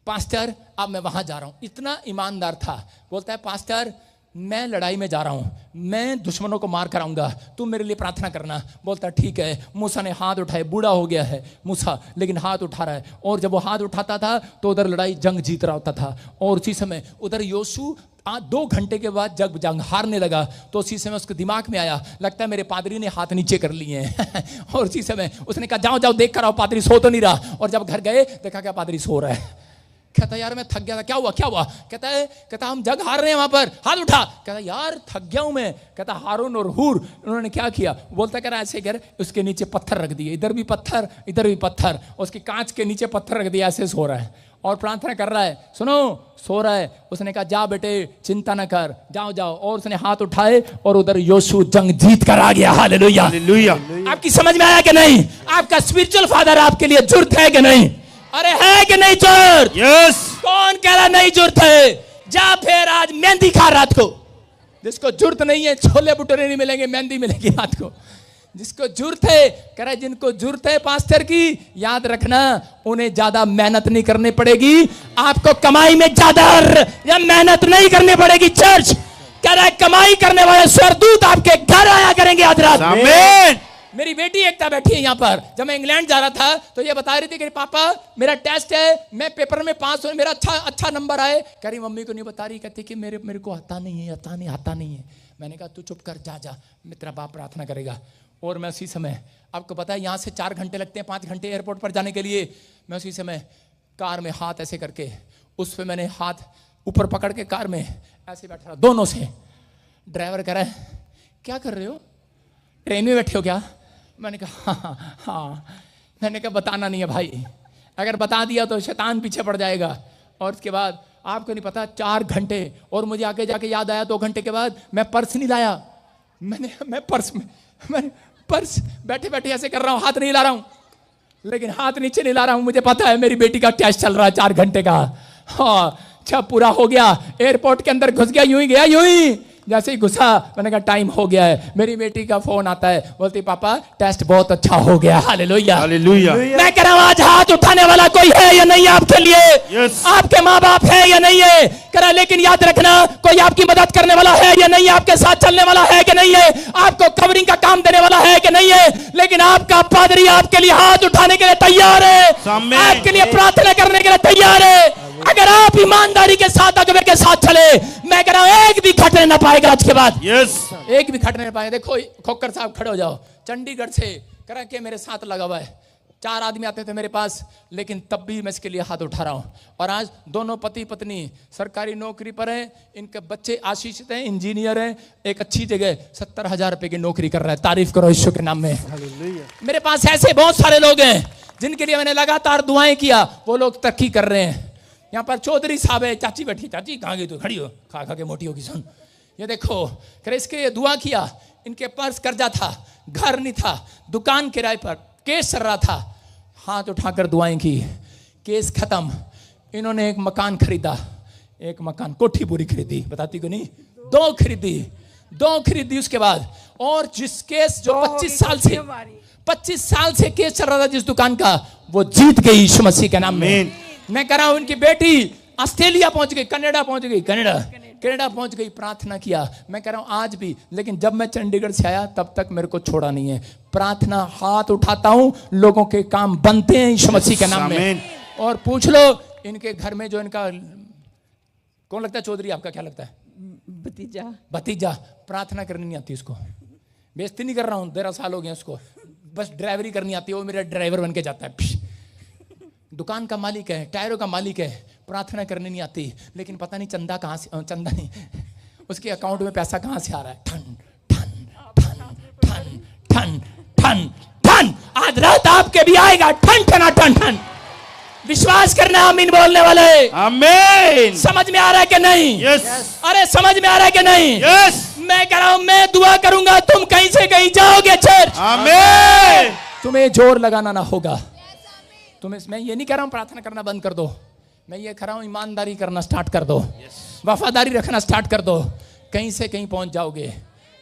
पास्टर अब मैं वहां जा रहा हूं। इतना ईमानदार था। बोलता है पास्टर मैं लड़ाई में जा रहा हूं, मैं दुश्मनों को मार कर आऊंगा, तू मेरे लिए प्रार्थना करना। बोलता ठीक है। मूसा ने हाथ उठाए, बूढ़ा हो गया है मूसा, लेकिन हाथ उठा रहा है। और जब वो हाथ उठाता था तो उधर लड़ाई जंग जीत रहा होता था। और उसी समय उधर योशू 2 घंटे के बाद जब जंग हारने लगा, तो उसी समय उसके दिमाग में आया, लगता है मेरे पादरी ने हाथ नीचे कर लिए हैं। और उसी समय उसने कहा जाओ जाओ देख कर आओ, पादरी सो तो नहीं रहा। और जब घर गए देखा क्या पादरी सो रहा है। कहता यार मैं थक गया था। क्या हुआ क्या हुआ? कहता हम जग हार रहे हैं वहां पर, हाथ उठा। कहता यार थक गया हूं मैं। कहता हारून और हूर उन्होंने क्या किया? बोलता कह रहा ऐसे कर, उसके नीचे पत्थर रख दिए, इधर भी पत्थर इधर भी पत्थर, उसकी कांच के नीचे पत्थर रख दिया, ऐसे सो रहा है और प्रार्थना कर रहा है। सुनो, सो रहा है। उसने कहा जा बेटे चिंता न कर, जाओ जाओ। और उसने हाथ उठाए और उधर योशू जंग जीत कर आ गया। Hallelujah hallelujah. आपकी समझ में आया कि नहीं? आपका स्पिरिचुअल फादर आपके लिए जरूरत है कि नहीं? अरे है कि नहीं जरूरत? यस। कौन कह रहा नहीं जरूरत है? जा फिर आज मेहंदी खा रात को। जिसको जरूरत नहीं है छोले भटूरे नहीं मिलेंगे, मेहंदी मिलेगी रात को। जिसको जरूरत है, कह रहा है जिनको जरूरत है पास्टर की, याद रखना उन्हें ज्यादा मेहनत नहीं करनी पड़ेगी। आपको कमाई में ज्यादा या मेहनत नहीं करनी पड़ेगी। चर्च कह रहा है कमाई करने वाले स्वर्गदूत आपके घर आया करेंगे आज रात में। मेरी बेटी एकता बैठी है यहाँ पर। जब मैं इंग्लैंड जा रहा था तो ये बता रही थी कि पापा मेरा टेस्ट है, मैं पेपर में पास हुआ, मेरा अच्छा नंबर आए। कह रही मम्मी को नहीं बता रही, कहती कि मेरे को आता नहीं है। मैंने कहा तू चुप कर, जा मैं तेरा बाप प्रार्थना करेगा। और मैं उसी समय, आपको पता है यहाँ से 4 घंटे लगते हैं, 5 घंटे एयरपोर्ट पर जाने के लिए। मैं उसी समय कार में हाथ ऐसे करके, उस पर मैंने हाथ ऊपर पकड़ के कार में ऐसे बैठा रहा दोनों से। ड्राइवर कह रहा है क्या कर रहे हो, ट्रेन में बैठे हो क्या? मैंने कहा हाँ। मैंने कहा बताना नहीं है भाई, अगर बता दिया तो शैतान पीछे पड़ जाएगा। और उसके बाद आपको नहीं पता 4 घंटे, और मुझे आगे जाके याद आया 2 घंटे के बाद मैं पर्स नहीं लाया। मैं पर्स बैठे बैठे ऐसे कर रहा हूँ, हाथ नहीं ला रहा हूँ, लेकिन हाथ नीचे नहीं ला रहा हूँ। मुझे पता है मेरी बेटी का टेस्ट चल रहा है 4 घंटे का। हाँ अच्छा पूरा हो गया, एयरपोर्ट के अंदर घुस गया, यूं ही गया यूं ही। जैसे ही घुसा मैंने कहा टाइम हो गया है। मेरी बेटी का फोन आता है, बोलती पापा टेस्ट बहुत अच्छा हो गया। Hallelujah hallelujah. मैं कह रहा हूं आज हाथ उठाने वाला कोई है या नहीं आपके लिए? yes. आपके माँ बाप है या नहीं है? कह रहा लेकिन याद रखना कोई आपकी मदद करने वाला है या नहीं, आपके साथ चलने वाला है कि नहीं है, आपको कवरिंग का काम देने वाला है कि नहीं है। लेकिन आपका पादरी आपके लिए हाथ उठाने के लिए तैयार है, आपके लिए प्रार्थना करने के लिए तैयार है। अगर आप ईमानदारी के साथ अगवे के साथ चले, मैं कह रहा हूं एक भी खटने ना पाएगा आज के बाद। yes. एक भी खटने ना पाएगा। देखो खोकर साहब खड़े हो जाओ, चंडीगढ़ से करा के मेरे साथ लगा हुआ है, 4 आदमी आते थे मेरे पास, लेकिन तब भी मैं इसके लिए हाथ उठा रहा हूँ। और आज दोनों पति पत्नी सरकारी नौकरी पर हैं, इनके बच्चे आशीषित हैं, इंजीनियर हैं, एक अच्छी जगह 70,000 रुपए की नौकरी कर रहा है। तारीफ करो यीशु के नाम में। मेरे पास ऐसे बहुत सारे लोग हैं जिनके लिए मैंने लगातार दुआएं किया, वो लोग तरक्की कर रहे हैं। यहाँ पर चौधरी साहब है, चाची बैठी, चाची कहाँ गई तू, खड़ी हो, खा खा के मोटी होगी, सुन ये देखो। फिर इसके लिए दुआ किया, इनके पास कर्जा था, घर नहीं था, दुकान किराए पर, केस चल रहा था, हाथ उठाकर दुआएं की, केस खत्म। इन्होंने एक मकान खरीदा, एक मकान कोठी पूरी खरीदी, बताती को नहीं, 2 खरीदी उसके बाद। और जिस केस जो 25 साल से केस चल रहा था जिस दुकान का, वो जीत गई यीशु मसीह के नाम में। मैं कह रहा हूं उनकी बेटी ऑस्ट्रेलिया पहुंच गई, कनाडा पहुंच गई, कनाडा पहुंच गई, प्रार्थना किया। मैं कह रहा हूं आज भी, लेकिन जब मैं चंडीगढ़ से आया तब तक मेरे को छोड़ा नहीं है। प्रार्थना, हाथ उठाता हूं, लोगों के काम बनते हैं यीशु मसीह के नाम में। और पूछ लो इनके घर में जो इनका कौन लगता है, चौधरी आपका क्या लगता है, भतीजा, प्रार्थना करनी नहीं आती उसको। बेइज्जती नहीं कर रहा हूं, 13 साल हो गए उसको, बस ड्राइवरी करनी आती है, वो मेरा ड्राइवर बन के जाता है। दुकान का मालिक है, टायरों का मालिक है, प्रार्थना करने नहीं आती। लेकिन पता नहीं चंदा कहाँ से, चंदा नहीं, उसके अकाउंट में पैसा कहाँ से आ रहा है, ठन ठन ठन ठन ठन ठन ठन। आज रात आपके भी आएगा ठन ठना ठन ठन। विश्वास करना, आमीन बोलने वाले, आमीन। समझ में आ रहा है कि नहीं? यस। अरे समझ में आ रहा है कि नहीं? यस। मैं कह रहा हूं, मैं दुआ करूंगा, तुम कहीं से कहीं जाओगे चर्च, आमीन। तुम्हें जोर लगाना ना होगा। मैं ये नहीं कह रहा हूं प्रार्थना करना बंद कर दो, मैं ये कह रहा हूं ईमानदारी करना स्टार्ट कर दो, वफादारी रखना स्टार्ट कर दो, कहीं से कहीं पहुंच जाओगे।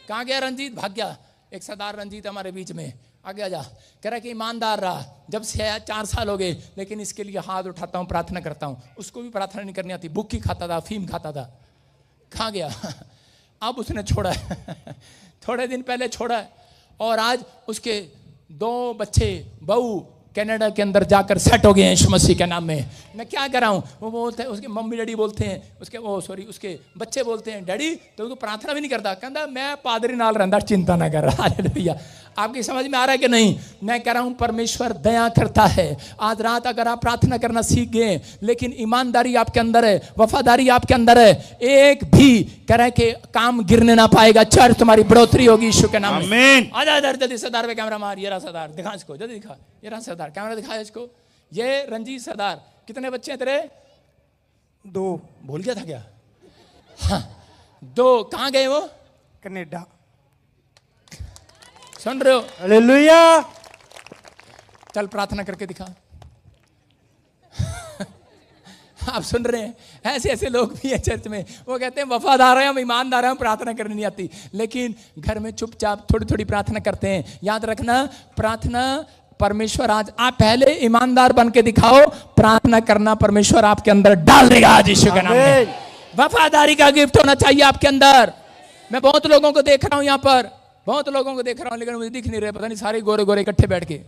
कहाँ गया रंजीत, भाग गया। एक सरदार रंजीत हमारे बीच में आगे आ जा, कह रहा कि ईमानदार रहा, जब से 4 साल हो गए, लेकिन इसके लिए हाथ उठाता हूं, प्रार्थना करता हूं। उसको भी प्रार्थना नहीं करनी आती, बुक्की खाता था, अफीम खाता था, खा गया। अब उसने छोड़ा है, थोड़े दिन पहले छोड़ा है, और आज उसके 2 बच्चे, बहू कनाडा के अंदर जाकर सेट हो गए हैं यीशु मसीह के नाम में। मैं क्या कर रहा हूँ, वो बोलते हैं, उसके मम्मी डैडी बोलते हैं, उसके बच्चे बोलते हैं, डैडी तो तू प्रार्थना भी नहीं करता, कहता मैं पादरी नाल रहता, चिंता ना कर। हालेलुया। आपकी समझ में आ रहा है कि नहीं? मैं कह रहा हूं परमेश्वर दया करता है। आज रात अगर आप प्रार्थना करना सीख गए, लेकिन ईमानदारी आपके अंदर है, वफादारी आपके अंदर है, एक भी कह रहा है कि काम गिरने ना पाएगा, चर्च तुम्हारी बढ़ोतरी होगी यीशु के नाम में। आमीन। आजा इधर जल्दी, सरदार पे कैमरा मार, ये रहा सरदार, दिखा इसको, जल्दी दिखा, ये रहा सरदार, कैमरा दिखा इसको। ये रंजीत सरदार, कितने बच्चे हैं तेरे? 2। भूल गया था क्या? हाँ 2। कहाँ गए वो? कनाडा। सुन रहे हो? हालेलुया। चल प्रार्थना करके दिखा। आप सुन रहे हैं, ऐसे ऐसे लोग भी हैं चर्च में, वो कहते हैं वफादार हैं, हम ईमानदार हैं, हम प्रार्थना करनी नहीं आती, लेकिन घर में चुपचाप थोड़ी थोड़ी प्रार्थना करते हैं। याद रखना, प्रार्थना परमेश्वर आज, आप पहले ईमानदार बन के दिखाओ, प्रार्थना करना परमेश्वर आपके अंदर डाल देगा आज यीशु के नाम में। वफादारी का गिफ्ट होना चाहिए आपके अंदर। मैं बहुत लोगों को देख रहा हूं, यहाँ पर बहुत लोगों को देख रहा हूं, लेकिन मुझे दिख नहीं रहे, पता नहीं सारे गोरे गोरे इकट्ठे बैठ के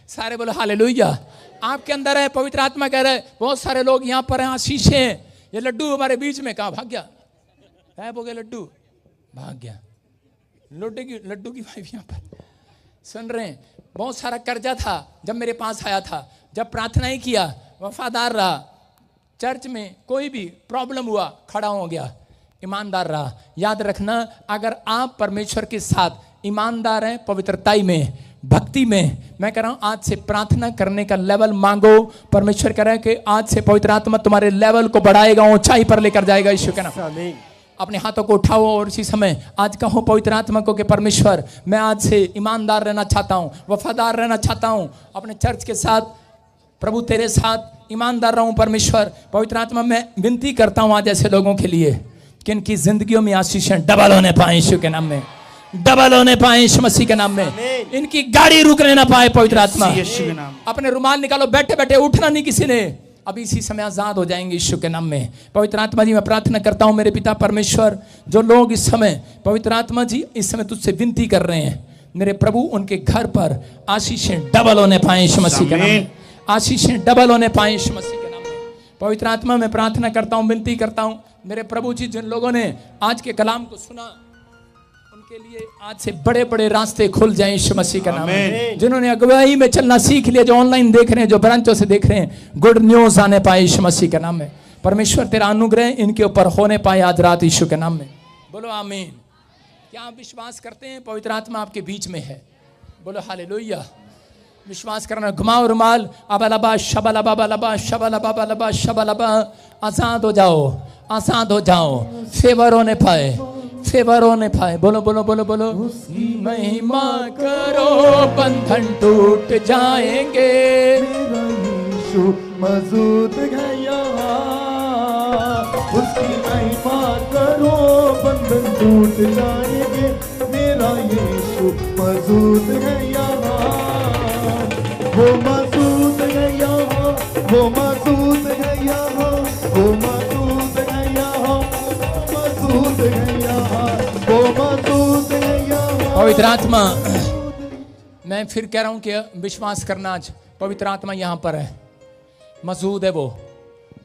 सारे बोले हालेलुया। आपके अंदर है, पवित्र आत्मा कह रहा है। बहुत सारे लोग यहाँ पर हैं, आशीष हैं। ये लड्डू हमारे बीच में, कहाँ भाग गया? गायब हो गया लड्डू, भाग गया। लड्डू की वाइफ यहाँ पर सुन रहे हैं। बहुत सारा कर्जा था जब मेरे पास आया था, जब प्रार्थना ही किया, वफादार रहा, चर्च में कोई भी प्रॉब्लम हुआ खड़ा हो गया, ईमानदार रहा। याद रखना, अगर आप परमेश्वर के साथ ईमानदार हैं, पवित्रताई में, भक्ति में, मैं कह रहा हूं आज से प्रार्थना करने का लेवल मांगो। परमेश्वर कह रहा है कि आज से पवित्र आत्मा तुम्हारे लेवल को बढ़ाएगा, ऊंचाई पर लेकर जाएगा यीशु के नाम। अपने हाथों को उठाओ और इसी समय आज कहो पवित्र आत्मा को कि परमेश्वर मैं आज से ईमानदार रहना चाहता हूं, वफादार रहना चाहता हूं, अपने चर्च के साथ, प्रभु तेरे साथ ईमानदार रहूं। परमेश्वर पवित्र आत्मा मैं विनती करता हूं आज ऐसे लोगों के लिए कि इनकी जिंदगियों में आशीषें डबल होने पाए यीशु के नाम में, डबल होने पाए यीशु मसीह के नाम में। इनकी गाड़ी रुकने ना पाए पवित्र आत्मा। अपने रुमाल निकालो, बैठे बैठे उठना नहीं किसी ने, अभी इसी समय आजाद हो जाएंगे यीशु के नाम में। पवित्र आत्मा जी मैं प्रार्थना करता हूं मेरे पिता परमेश्वर, जो लोग इस समय पवित्र आत्मा जी इस समय तुझसे विनती कर रहे हैं, मेरे प्रभु उनके घर पर आशीषें डबल होने पाए यीशु मसीह के नाम में, आशीषें डबल होने पाए यीशु मसीह के नाम में। पवित्र आत्मा मैं प्रार्थना करता हूं, विनती करता हूं मेरे प्रभु जी, जिन लोगों ने आज के कलाम को सुना, उनके लिए आज से बड़े बड़े रास्ते खुल जाएं यीशु मसीह का नाम में। आमीन। जिन्होंने अगुवाई में चलना सीख लिया, जो ऑनलाइन देख रहे हैं, जो ब्रांचों से देख रहे हैं, गुड न्यूज आने पाए यीशु मसीह के नाम में। परमेश्वर तेरा अनुग्रह इनके ऊपर होने पाए आज रात यीशु के नाम में। बोलो आमीन। क्या आप विश्वास करते हैं पवित्र आत्मा आपके बीच में है? बोलो हालेलुया। विश्वास करना। घुमाओ रुमाल। अबलबा शबलबा बलबा शबलबा बलबा शबलबा। आजाद हो जाओ, आजाद हो जाओ। फेवर होने पाए, फेवर होने पाए। बोलो बोलो बोलो बोलो। महिमा करो, बंधन टूट जाएंगे। मेरा यीशु मौजूद है यहाँ, उसकी महिमा करो, बंधन टूट जाएंगे। मेरा यीशु मौजूद है यहाँ, वो मौजूद है यहाँ, वो मौजूद है यहाँ, वो मौजूद है यहाँ, मौजूद है यहाँ, वो मौजूद है यहाँ। पवित्र आत्मा, मैं फिर कह रहा हूं कि विश्वास करना। आज पवित्र आत्मा यहां पर है, मौजूद है वो।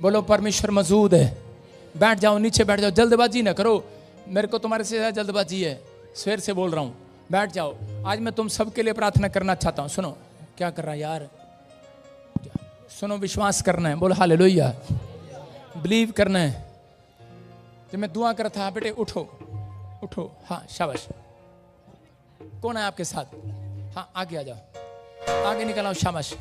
बोलो परमेश्वर मौजूद है। बैठ जाओ, नीचे बैठ जाओ, जल्दबाजी ना करो। मेरे को तुम्हारे से ज्यादा जल्दबाजी है, सवेर से बोल रहा हूं। बैठ जाओ। आज मैं तुम सबके लिए प्रार्थना करना चाहता हूं। सुनो क्या कर रहा है यार, सुनो। विश्वास करना है। बोलो हालेलुया। बिलीव करना है। जब मैं दुआ कर रहा था, बेटे उठो उठो। हाँ शाबाश। कौन है आपके साथ? हाँ आगे आ जाओ, आगे निकल आओ। शाबाश।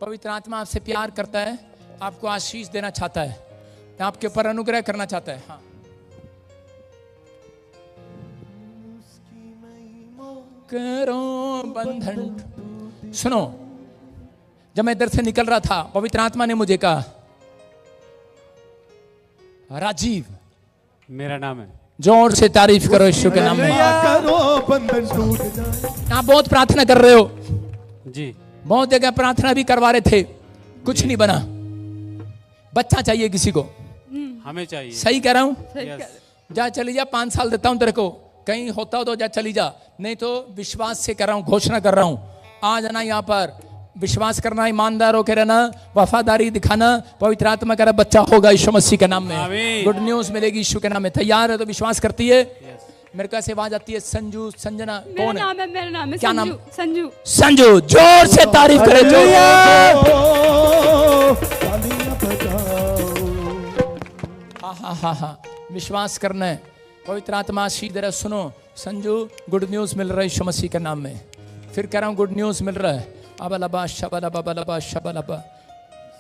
पवित्र आत्मा आपसे प्यार करता है, आपको आशीष देना चाहता है, आपके ऊपर अनुग्रह करना चाहता है। हाँ करो बंधन। सुनो, जब मैं इधर से निकल रहा था, पवित्र आत्मा ने मुझे कहा, राजीव मेरा नाम है। जोर से तारीफ करो यीशु के नाम में। करो, बंधन टूट जाए। आप बहुत प्रार्थना कर रहे हो जी। बहुत जगह प्रार्थना भी करवा रहे थे, कुछ नहीं बना। बच्चा चाहिए किसी को, हमें चाहिए। सही कह रहा हूं? यस। जा चली जा, 5 साल देता हूं तेरे को, कहीं होता हो तो जा चली जा, नहीं तो विश्वास से कर रहा हूं, घोषणा कर रहा हूं। आ जाना यहाँ पर, विश्वास करना, ईमानदार होकर रहना, वफादारी दिखाना। पवित्र आत्मा का बच्चा होगा यीशु मसीह के नाम में। आमीन। गुड न्यूज मिलेगी यीशु के नाम में। तैयार है तो विश्वास करती है? मेरे को ऐसे आवाज आती है, संजू, संजना, कौन है? मेरा नाम है क्या नाम? संजू। संजू। जोर से तारीफ करे। जोर। तालियां बजाओ। हाँ हाँ हाँ हाँ, विश्वास करना है। पवित्र आत्मा आशीष दे रहा है। सुनो संजू, गुड न्यूज मिल रहा है यीशु मसीह के नाम में। फिर कह रहा हूँ, गुड न्यूज मिल रहा है। अबलबा शबलबा बलबा शबलबा।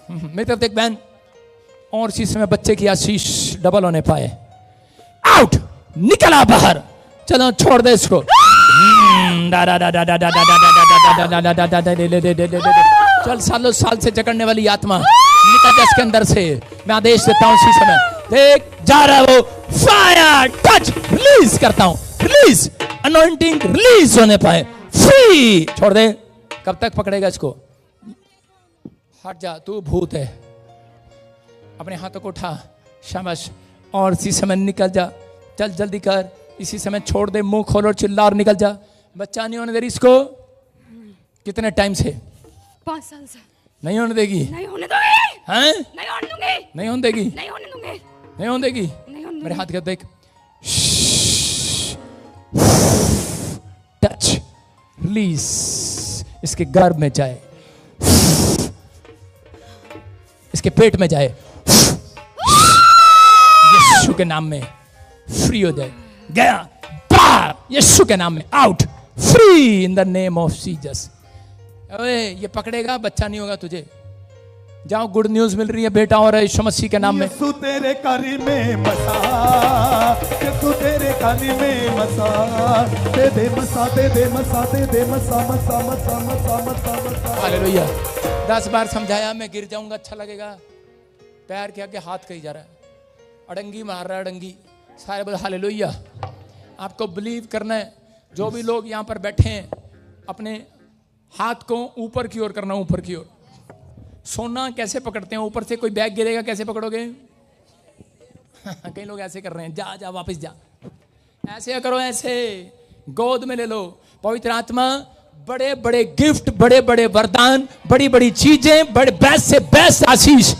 मेरी तरफ देख बहन, और इसी समय बच्चे की आशीष डबल होने पाए। आउट, निकला बाहर। चलो छोड़ दे इसको। चल, सालों साल से जकड़ने वाली आत्मा निकल जा इसके अंदर से। मैं आदेश देता हूँ इसी समय, देख जा रहा है वो। फायर, टच, रिलीज करता हूँ। रिलीज, अनॉइंटिंग रिलीज होने पाए। फ्री। छोड़ दे। कब तक पकड़ेगा इसको? हट जा, तू भूत है। अपने हाथों को उठा। शाबाश। और इसी समय निकल जा। चल जल्दी कर, इसी समय छोड़ दे। मुंह खोल और चिल्ला और निकल जा। बच्चा नहीं होने दे रही इसको। कितने टाइम से? 5 साल से। नहीं होने देगी? नहीं होने दूंगी। हैं? नहीं होने दूंगी। नहीं होने देगी? नहीं होने दूंगी। नहीं होने देगी? नहीं होने मेरे दूंगी। हाथ का देख। Touch, release. इसके गर्भ में जाए, इसके पेट में जाए, यीशु के नाम में फ्री हो जाए। गया बाहर यीशु के नाम में। Out, free in the name of Jesus. अरे ये पकड़ेगा, बच्चा नहीं होगा तुझे। जाओ, गुड न्यूज मिल रही है, बेटा हो रहा है यीशु मसीह के नाम में। यीशु तेरे काली में मसा, यीशु तेरे काली में मसा। दे दे मसा, दे दे मसा, दे दे मसा, मसा मसा मसा मसा मसा। हालेलुया। 10 बार समझाया, मैं गिर जाऊंगा, अच्छा लगेगा। पैर के आगे हाथ कहीं जा रहा है, अड़ंगी मार रहा है, अड़ंगी। सारे बोल हालेलुया। आपको बिलीव करना है। जो भी लोग यहाँ पर बैठे हैं, अपने हाथ को ऊपर की ओर करना, ऊपर की ओर। सोना कैसे पकड़ते हैं? ऊपर से कोई बैग गिरेगा, कैसे पकड़ोगे? कई लोग ऐसे कर रहे हैं। जा जा, वापस जा। ऐसे करो, ऐसे गोद में ले लो। पवित्र आत्मा बड़े बड़े गिफ्ट, बड़े बड़े वरदान, बड़ी बड़ी चीजें, बड़े बेस्ट से बेस्ट आशीष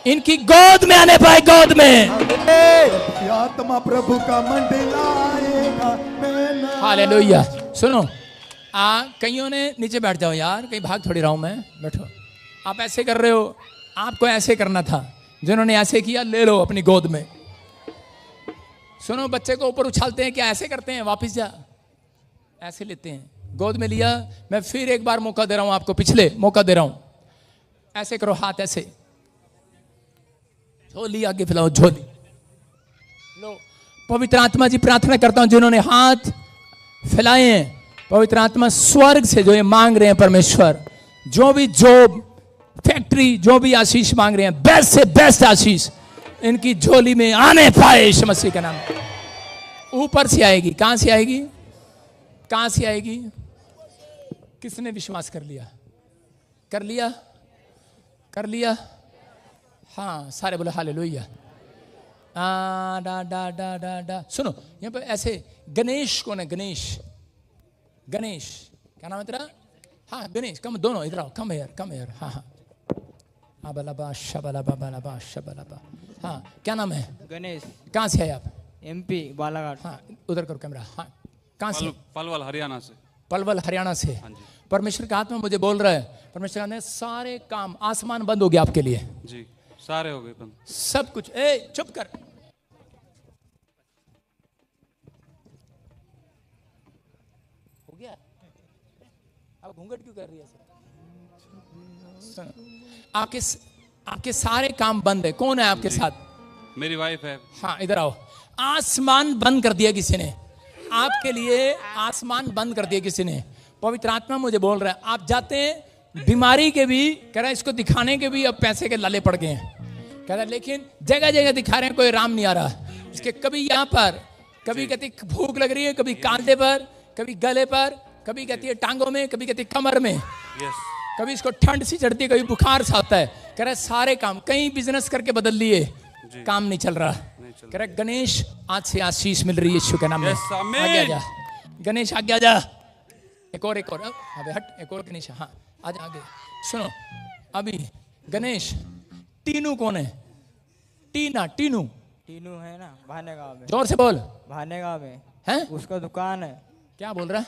इनकी गोद में आने पाए, गोद में। की आत्मा प्रभु का मंडलाएगा मैं ना। हालेलुया। सुनो, कईयों ने नीचे बैठ जाओ यार, कहीं भाग थोड़ी रहा हूं मैं, बैठो। आप ऐसे कर रहे हो, आपको ऐसे करना था। जिन्होंने ऐसे किया ले लो अपनी गोद में। सुनो, बच्चे को ऊपर उछालते हैं क्या ऐसे करते हैं, वापस जा, ऐसे लेते हैं, गोद में लिया। मैं फिर एक बार मौका दे रहा हूं आपको, पिछले मौका दे रहा हूं, ऐसे करो, हाथ ऐसे, झोली आगे फैलाओ, झोली लो। पवित्र आत्मा जी प्रार्थना करता हूं जिन्होंने हाथ फैलाए हैं, पवित्र आत्मा स्वर्ग से जो ये मांग रहे हैं परमेश्वर, जो भी जॉब, फैक्ट्री, जो भी आशीष मांग रहे हैं, बेस्ट से बेस्ट आशीष इनकी झोली में आने पाए यीशु मसीह के नाम। ऊपर से आएगी, कहां से आएगी, कहां से आएगी? किसने विश्वास कर लिया? कर लिया, कर लिया। हाँ, सारे बोले हालेलुया। डा डा डा डा डा। सुनो, यहाँ पे ऐसे गणेश कौन है? गणेश, गणेश क्या नाम है तेरा? हाँ गणेश, कम दोनों इधर आओ, कम हेयर, कम हेयर। हाँ हाँ, अबलबा शबलबा बलबा शबलबा। हाँ, क्या नाम है? गणेश। कहाँ से है आप? एमपी बालाघाट। हाँ, उधर करो कैमरा। हाँ, कहाँ से? पलवल हरियाणा से। पलवल हरियाणा से। परमेश्वर का आत्मा मुझे बोल रहा है, परमेश्वर ने सारे काम, आसमान बंद हो गया आपके लिए जी, सारे हो गए बंद, सब कुछ। ए चुप कर, हो गया। अब घूंघट क्यों कर रही है? आपके सारे काम बंद है। कौन है आपके साथ? मेरी वाइफ है। हाँ, इधर आओ। आसमान बंद कर दिया किसी ने आपके लिए, आसमान बंद कर दिया किसी ने। पवित्र आत्मा मुझे बोल रहा है, आप जाते हैं बीमारी के भी, कह रहा है इसको दिखाने के भी अब पैसे के लाले पड़ गए हैं, कह रहा है, लेकिन जगह जगह दिखा रहे हैं, कोई आराम नहीं आ रहा इसके। कभी यहाँ पर, कभी कहती भूख लग रही है, कभी कांधे पर, कभी गले पर, कभी कहती है टांगों में, कभी कहती है कमर में, कभी इसको ठंड सी चढ़ती है, कभी बुखार सा आता है। कह रहा है सारे काम, कई बिजनेस करके बदल लिए, काम नहीं चल रहा। कह रहा है गणेश आज से आशीष मिल रही है यीशु के नाम में। आगे आ जा गणेश, आगे आ जा। एक और अबे हट, एक और गणेश। हाँ आज आगे। सुनो, अभी गणेश, टीनू कौन है? टीना, टीनू, टीनू है ना, भानेगांव में। जोर से बोल। भानेगांव में है, उसका दुकान है। क्या बोल रहा है?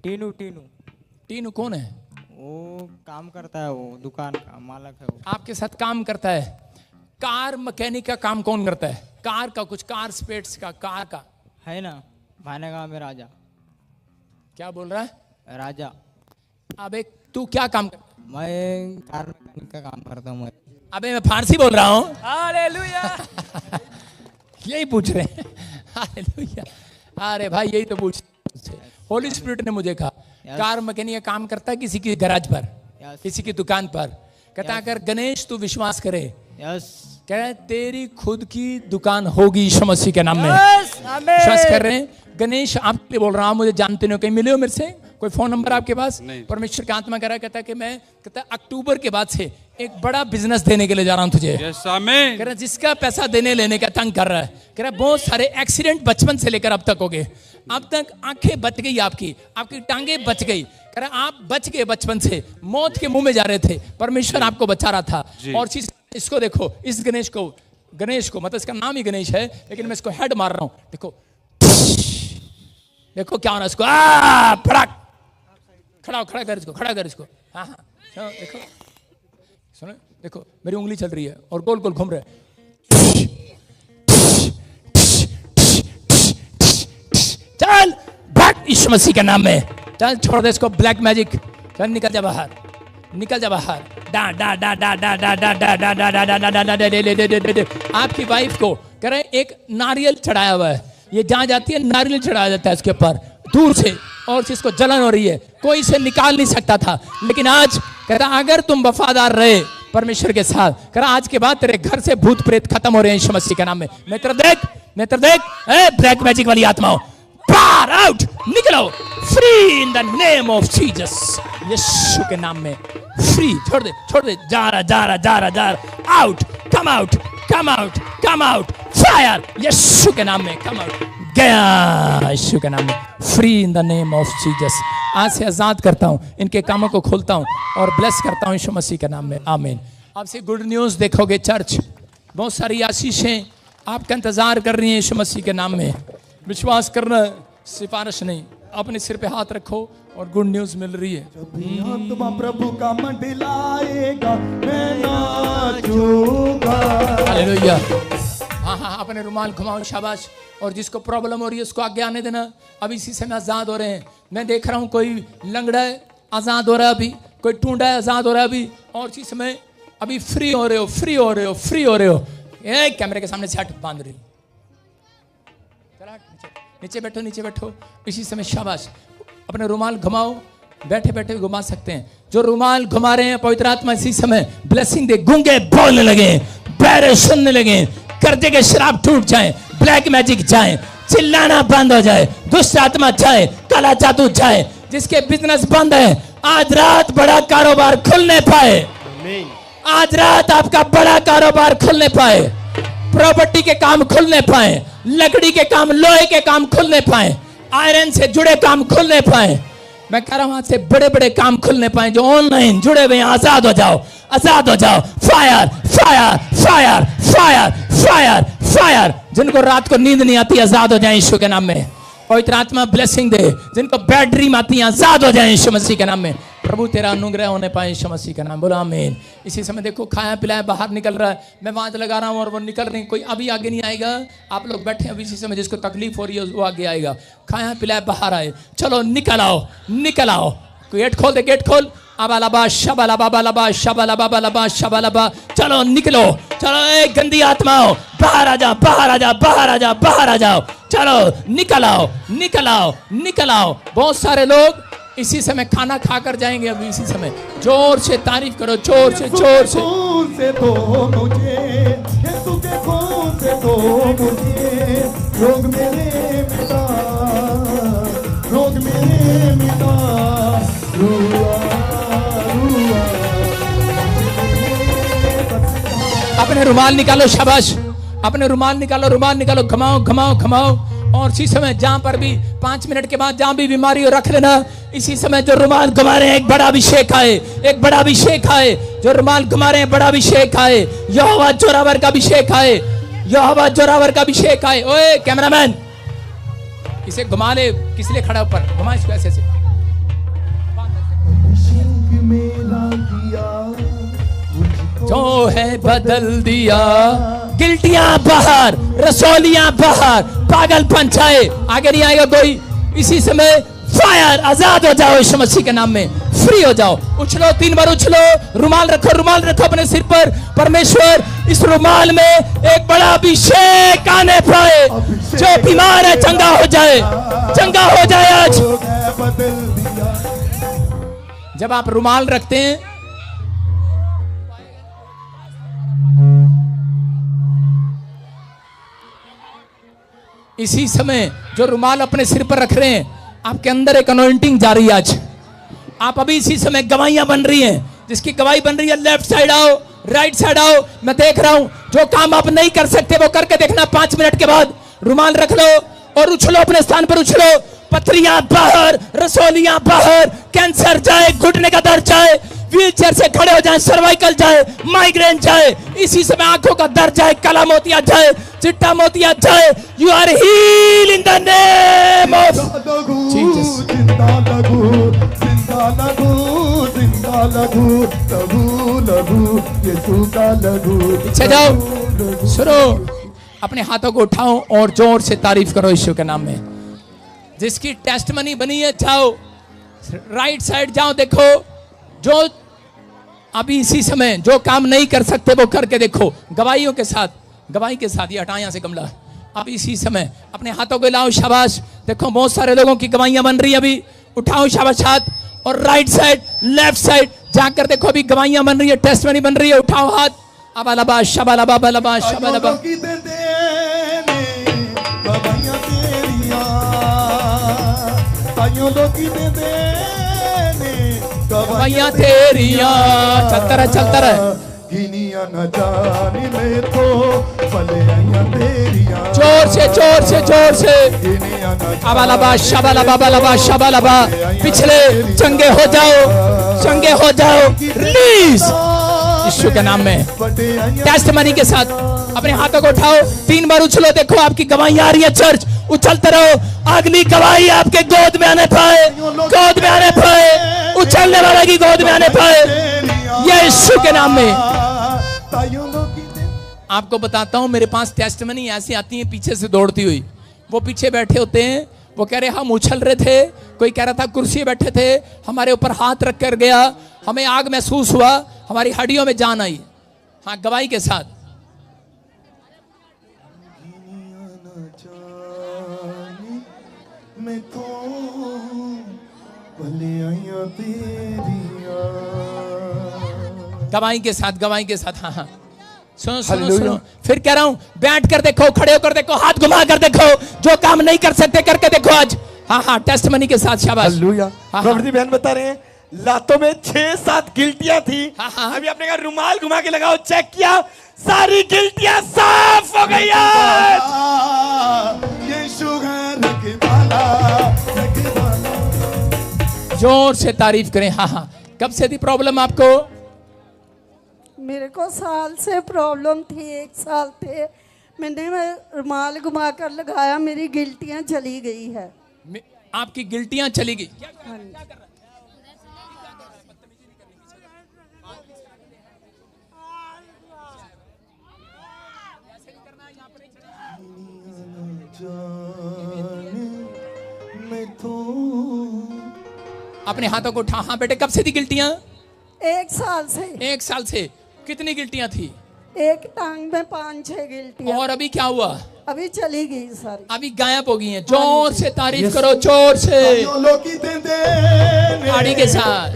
टीनू, टीनू। टीनू कौन है? वो काम करता है, वो दुकान का मालक है वो। आपके साथ काम करता है? कार मैकेनिक का काम कौन करता है? कार का कुछ, कार स्पेट्स का, कार का है ना, भानेगांव में राजा। क्या बोल रहा है? राजा। अबे तू क्या काम कर? मैं कार मैकेनिक का काम करता हूँ मैं। अबे मैं फारसी बोल रहा हूँ। हालेलुया। यही पूछ रहे हैं। हालेलुया। अरे भाई यही तो पूछ। होली स्पिरिट ने मुझे कहा कार मैकेनिक का काम करता है किसी की गैराज पर, किसी की दुकान पर। कहता अगर गणेश तू विश्वास करे, कह रहे तेरी खुद की दुकान होगी यीशु मसीह के नाम में। विश्वास कर रहे हैं? गणेश आपके लिए बोल रहा हूँ, मुझे जानते नहीं हो, कहीं मिले हो मेरे से? कोई फोन नंबर आपके पास? परमेश्वर का आत्मा कह रहा है, कहता है कि मैं, कहता है अक्टूबर के बाद से एक बड़ा बिजनेस देने के लिए जा रहा हूं तुझे। कह रहा जिसका पैसा देने लेने का तंग कर रहा है। कह रहा बहुत सारे एक्सीडेंट बचपन से लेकर अब तक हो गए, अब तक आंखें बच गई आपकी, आपकी टांगे बच गई। कह रहा आप बच गए बचपन से, मौत के मुंह में जा रहे थे, परमेश्वर आपको बचा रहा था। और इसको देखो, इस गणेश को मतलब इसका नाम ही गणेश है, लेकिन मैं इसको हेड मार रहा हूं। देखो देखो क्या होना इसको, फड़क, खड़ा कर इसको, खड़ा कर इसको। हाँ हाँ देखो, सुनो देखो, मेरी उंगली चल रही है और गोल गोल घूम रहे हैं। चल भाग यीशु मसीह के नाम में, चल छोड़ दे इसको, ब्लैक मैजिक। चल निकल जा बाहर, निकल जा बाहर। डा डा डा डा डा डा डा डा डा डा डा डा डा डा डा। आपकी वाइफ को कह रहे एक नारियल चढ़ाया हुआ है, ये जहां जाती है नारियल चढ़ाया जाता है इसके ऊपर दूर से, और जिसको जलन हो रही है, कोई इसे निकाल नहीं सकता था, लेकिन आज कहता अगर तुम वफादार रहे परमेश्वर के साथ, कहता आज के बाद तेरे घर से भूत प्रेत खत्म हो रहे हैं यीशु मसीह के नाम में। मित्र देख, ए ब्लैक मैजिक वाली आत्माओं, बाहर आउट, निकलो, free in the name of Jesus, Yeshu के नाम में फ्री। छोड़ दे, जा रहा, out, come out, fire Yeshu के नाम में, कम आउट, गया यीशु के नाम में, free in the name of Jesus. आज से आजाद करता हूं, इनके कामों को खोलता हूं और ब्लेस करता हूं यीशु मसीह के नाम में, आमीन। आपसे गुड न्यूज़ देखोगे चर्च। बहुत सारी आशीषें आपका इंतजार कर रही हैं यीशु मसीह के नाम में। विश्वास करना, सिफारिश नहीं। अपने सिर पे हाथ रखो और गुड न्यूज़ मिल रही है। आत्मा प्रभु का मंडलाएगा, मैं नाचूंगा। हालेलुया। हाँ हाँ, अपने रुमाल घुमाओ, शाबाश। और जिसको प्रॉब्लम हो रही है उसको आगे आने देना। अभी इसी से आज़ाद हो रहे हैं। मैं देख रहा हूँ कोई लंगड़ा है, आज़ाद हो रहा है अभी। कोई टूंडा है, आज़ाद हो रहा है अभी। और इसी समय अभी फ्री हो रहे हो, फ्री हो रहे हो, फ्री हो रहे हो। कैमरे के सामने से हट, बांध रही। चला नीचे बैठो, नीचे बैठो। इसी समय शाबाश। अपने रुमाल घुमाओ, बैठे बैठे घुमा सकते हैं। जो रुमाल घुमा रहे हैं, पवित्र आत्मा इसी समय ब्लेसिंग दे। गूंगे बोलने लगे, बहरे सुनने लगे, कर्जे के शराब टूट जाए, ब्लैक मैजिक जाए, चिल्लाना बंद हो जाए, दुष्ट आत्मा जाए, काला जादू जाए। जिसके बिजनेस बंद है, आज रात बड़ा कारोबार खुलने पाए। आज रात आपका बड़ा कारोबार खुलने पाए। प्रॉपर्टी के काम खुलने पाए, लकड़ी के काम, लोहे के काम खुलने पाए, आयरन से जुड़े काम खुलने पाए। मैं कह रहा हूं आज से बड़े बड़े काम खुलने पाए। जो ऑनलाइन जुड़े हुए हैं, आजाद हो जाओ, आजाद हो जाओ। Fire fire fire fire fire fire. जिनको रात को नींद नहीं आती, आजाद हो जाए यीशु के नाम में। पवित्र आत्मा ब्लेसिंग दे। जिनको बैड ड्रीम आती है, आजाद हो जाए यीशु मसीह के नाम में। प्रभु तेरा अनुग्रह होने पाए यीशु मसीह का नाम। बोलो आमीन। इसी समय देखो खाया पिलाया बाहर निकल रहा है। मैं आवाज लगा रहा हूँ और वो निकल रही। कोई अभी आगे नहीं आएगा। आप लोग बैठे अभी इसी समय, जिसको तकलीफ हो रही है वो आगे आएगा। खाया पिलाया बाहर आए। चलो निकल आओ, निकल आओ। गेट खोल दे, गेट खोल। अबालबा शबालबा बालबा शबालबा बालबा शबालबा। चलो निकलो, चलो ए गंदी आत्माओं बाहर आ जाओ, बाहर आ जाओ, बाहर आ जाओ, बाहर आ जाओ। चलो निकल आओ, निकल आओ, निकल आओ। बहुत सारे लोग इसी समय खाना खाकर जाएंगे। अभी इसी समय जोर से तारीफ करो, जोर से, जोर से। खून से तो मुझे, यीशु के खून से तो मुझे रोग मेरे मिटा, रोग मेरे मिटा। रुआ रुआ। अपने रुमाल निकालो, शाबाश। अपने रुमाल निकालो, रुमाल निकालो, घुमाओ घुमाओ घुमाओ। और इसी समय जहां पर भी 5 मिनट के बाद जहां भी बीमारी हो रख लेना। इसी समय जो रुमाल घुमा रहे हैं, एक बड़ा अभिषेक आए, एक बड़ा अभिषेक आए। जो रुमाल घुमा रहे हैं, बड़ा अभिषेक आए। यहोवा जोरावर का अभिषेक आए, यहोवा जोरावर का अभिषेक आए। ओए कैमरामैन, इसे घुमा ले। किस लिए खड़ा ऊपर? घुमा इसको ऐसे से। जो है बदल दिया। गिल्टियां बाहर, रसौलियां बाहर, पागलपन छाए, आगे नहीं आएगा कोई। इसी समय फायर, आजाद हो जाओ यीशु मसीह के नाम में। फ्री हो जाओ। उछलो, 3 बार उछलो। रुमाल रखो, रुमाल रखो अपने सिर पर। परमेश्वर इस रुमाल में एक बड़ा अभिषेक आने पाए। जो बीमार है चंगा हो जाए, चंगा हो जाए आज। जब आप रुमाल रखते हैं, इसी समय जो रुमाल अपने सिर पर रख रहे हैं, आपके अंदर एक अनॉइंटिंग जा रही है आज। आप अभी इसी समय गवाहियां बन रही हैं। जिसकी गवाही बन रही है, लेफ्ट साइड आओ, राइट साइड आओ। मैं देख रहा हूं जो काम आप नहीं कर सकते वो करके देखना। 5 मिनट के बाद रुमाल रख लो और उछलो, अपने स्थान पर उछलो। पथरियां बाहर, रसौलियां बाहर, कैंसर जाए, घुटने का दर्द जाए, व्हीलचेयर से खड़े हो जाए, सर्वाइकल जाए, माइग्रेन जाए, इसी समय आंखों का दर्द जाए, काला मोतिया जाए, चिट्टा मोतिया जाए। You are heal in the name of Jesus. जिंदा लगू, जिंदा लगू, जिंदा लगू, लगू लगू, यीशु का लगू। पीछे जाओ, सुनो। अपने हाथों को उठाओ और जोर से तारीफ करो यीशु के नाम में। जिसकी टेस्टमनी बनी है, जाओ राइट साइड जाओ। देखो जो अभी इसी समय जो काम नहीं कर सकते वो करके देखो। गवाहियों के साथ, गवाही के साथ। ये हटा यहाँ से गमला। अब इसी समय अपने हाथों को हिलाओ, शाबाश। देखो बहुत सारे लोगों की गवाहियां बन रही है अभी। उठाओ शाबाश हाथ। और राइट साइड, लेफ्ट साइड जाकर देखो, अभी गवाहियां बन रही है, टेस्टमनी बन रही है। उठाओ हाथ। अबालबा शबालबा बलबा शबालबा। गवाहियां तेरियां। चलता रहे, चलता रहे। न जानी में तो भले तेरियां। जोर से, जोर से, जोर से। अबालबा शबालबा बलबा शबालबा। पिछले चंगे हो जाओ, चंगे हो जाओ। रिलीज, यीशु के नाम में। टेस्टमनी के साथ अपने हाथों को उठाओ, 3 बार उछलो, देखो आपकी गवाही आ रही है। चर्च उछलते रहो, अगली गवाही आपके गोद में आने पाए, गोद में आने पाए, उछलने वाले की गोद में आने पाए, यीशु के नाम में। आपको बताता हूं, मेरे पास टेस्टमनी ऐसी आती है पीछे से दौड़ती हुई। वो पीछे बैठे होते हैं, वो कह रहे हम उछल रहे थे, कोई कह रहा था कुर्सी बैठे थे, हमारे ऊपर हाथ रख कर गया, हमें आग महसूस हुआ, हमारी हड्डियों में जान आई। हाँ, गवाही के साथ। गवाही के साथ, गवाही के साथ। हाँ हाँ, सुनो सुनो सुनो, फिर कह रहा हूं, बैठ कर देखो, खड़े होकर देखो, हाथ घुमा कर देखो, जो काम नहीं कर सकते करके देखो आज। हाँ हाँ, टेस्टमनी के साथ, शाबाश। हालेलुया। हाँ। प्रभु जी बहन बता रहे हैं लातों में 6-7 गिल्टियां थी। हाँ, हाँ। अभी आपने कहा रुमाल घुमा के लगाओ, चेक किया, सारी गिल्टियां साफ हो गई आज। यीशु है रखवाला, रखवाला। जोर से तारीफ करें। हाँ हाँ, कब से थी प्रॉब्लम आपको? मेरे को साल से प्रॉब्लम थी, 1 साल थे। मैंने रुमाल घुमा कर लगाया, मेरी गिल्टियां चली गई है। आपकी गिल्टियां चली गई। अपने हाथों को उठा। हाँ बेटे, कब से थी गिल्टियां? 1 साल से। 1 साल से। कितनी गिल्टियां थी? एक टांग में 5-6 गिल्टियां। और अभी क्या हुआ? अभी चली गई सारी, अभी गायब हो गई हैं। जोर से तारीफ करो, जोर से, गाड़ी के साथ।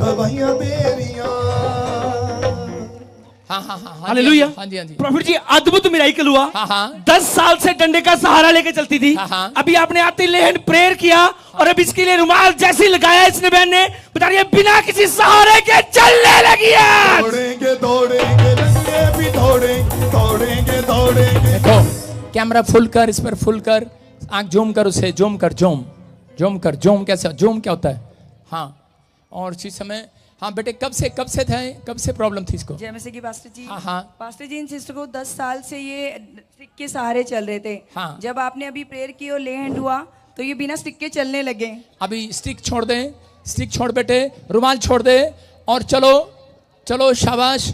हाँ हाँ हाँ, हालेलुया। हाँ जी, हाँ जी। प्रभु जी अद्भुत मिराकल हुआ। हाँ हाँ। 10 साल से डंडे का सहारा लेके चलती थी। हाँ, हाँ। अभी आपने आते लेहन प्रेयर किया और अब इसके लिए रुमाल जैसे ही लगाया इसने बहन ने, बता रही है बिना किसी सहारे के चलने लगी है। दौड़ेंगे दौड़ेंगे लगे भी दौड़ेंगे दौड़ेंगे दौड़ेंगे। देखो, कैमरा फुल कर, इस पर फुल कर, आंख जूम कर, उसे जूम कर, जूम जूम कर। जूम कैसे, जूम क्या होता है? हाँ, और इसी समय। हाँ बेटे, कब से थे, कब से प्रॉब्लम थी इसको? जय मसीह की पास्टर जी। हाँ हाँ। पास्टर जी, इन सिस्टर को 10 साल से ये स्टिक के सहारे चल रहे थे। हाँ। जब आपने अभी प्रेयर की और ले हैंड हुआ तो ये बिना स्टिक के चलने लगे। अभी स्टिक छोड़ दे, स्टिक छोड़ बेटे, रुमाल छोड़ दे और चलो चलो, शाबाश,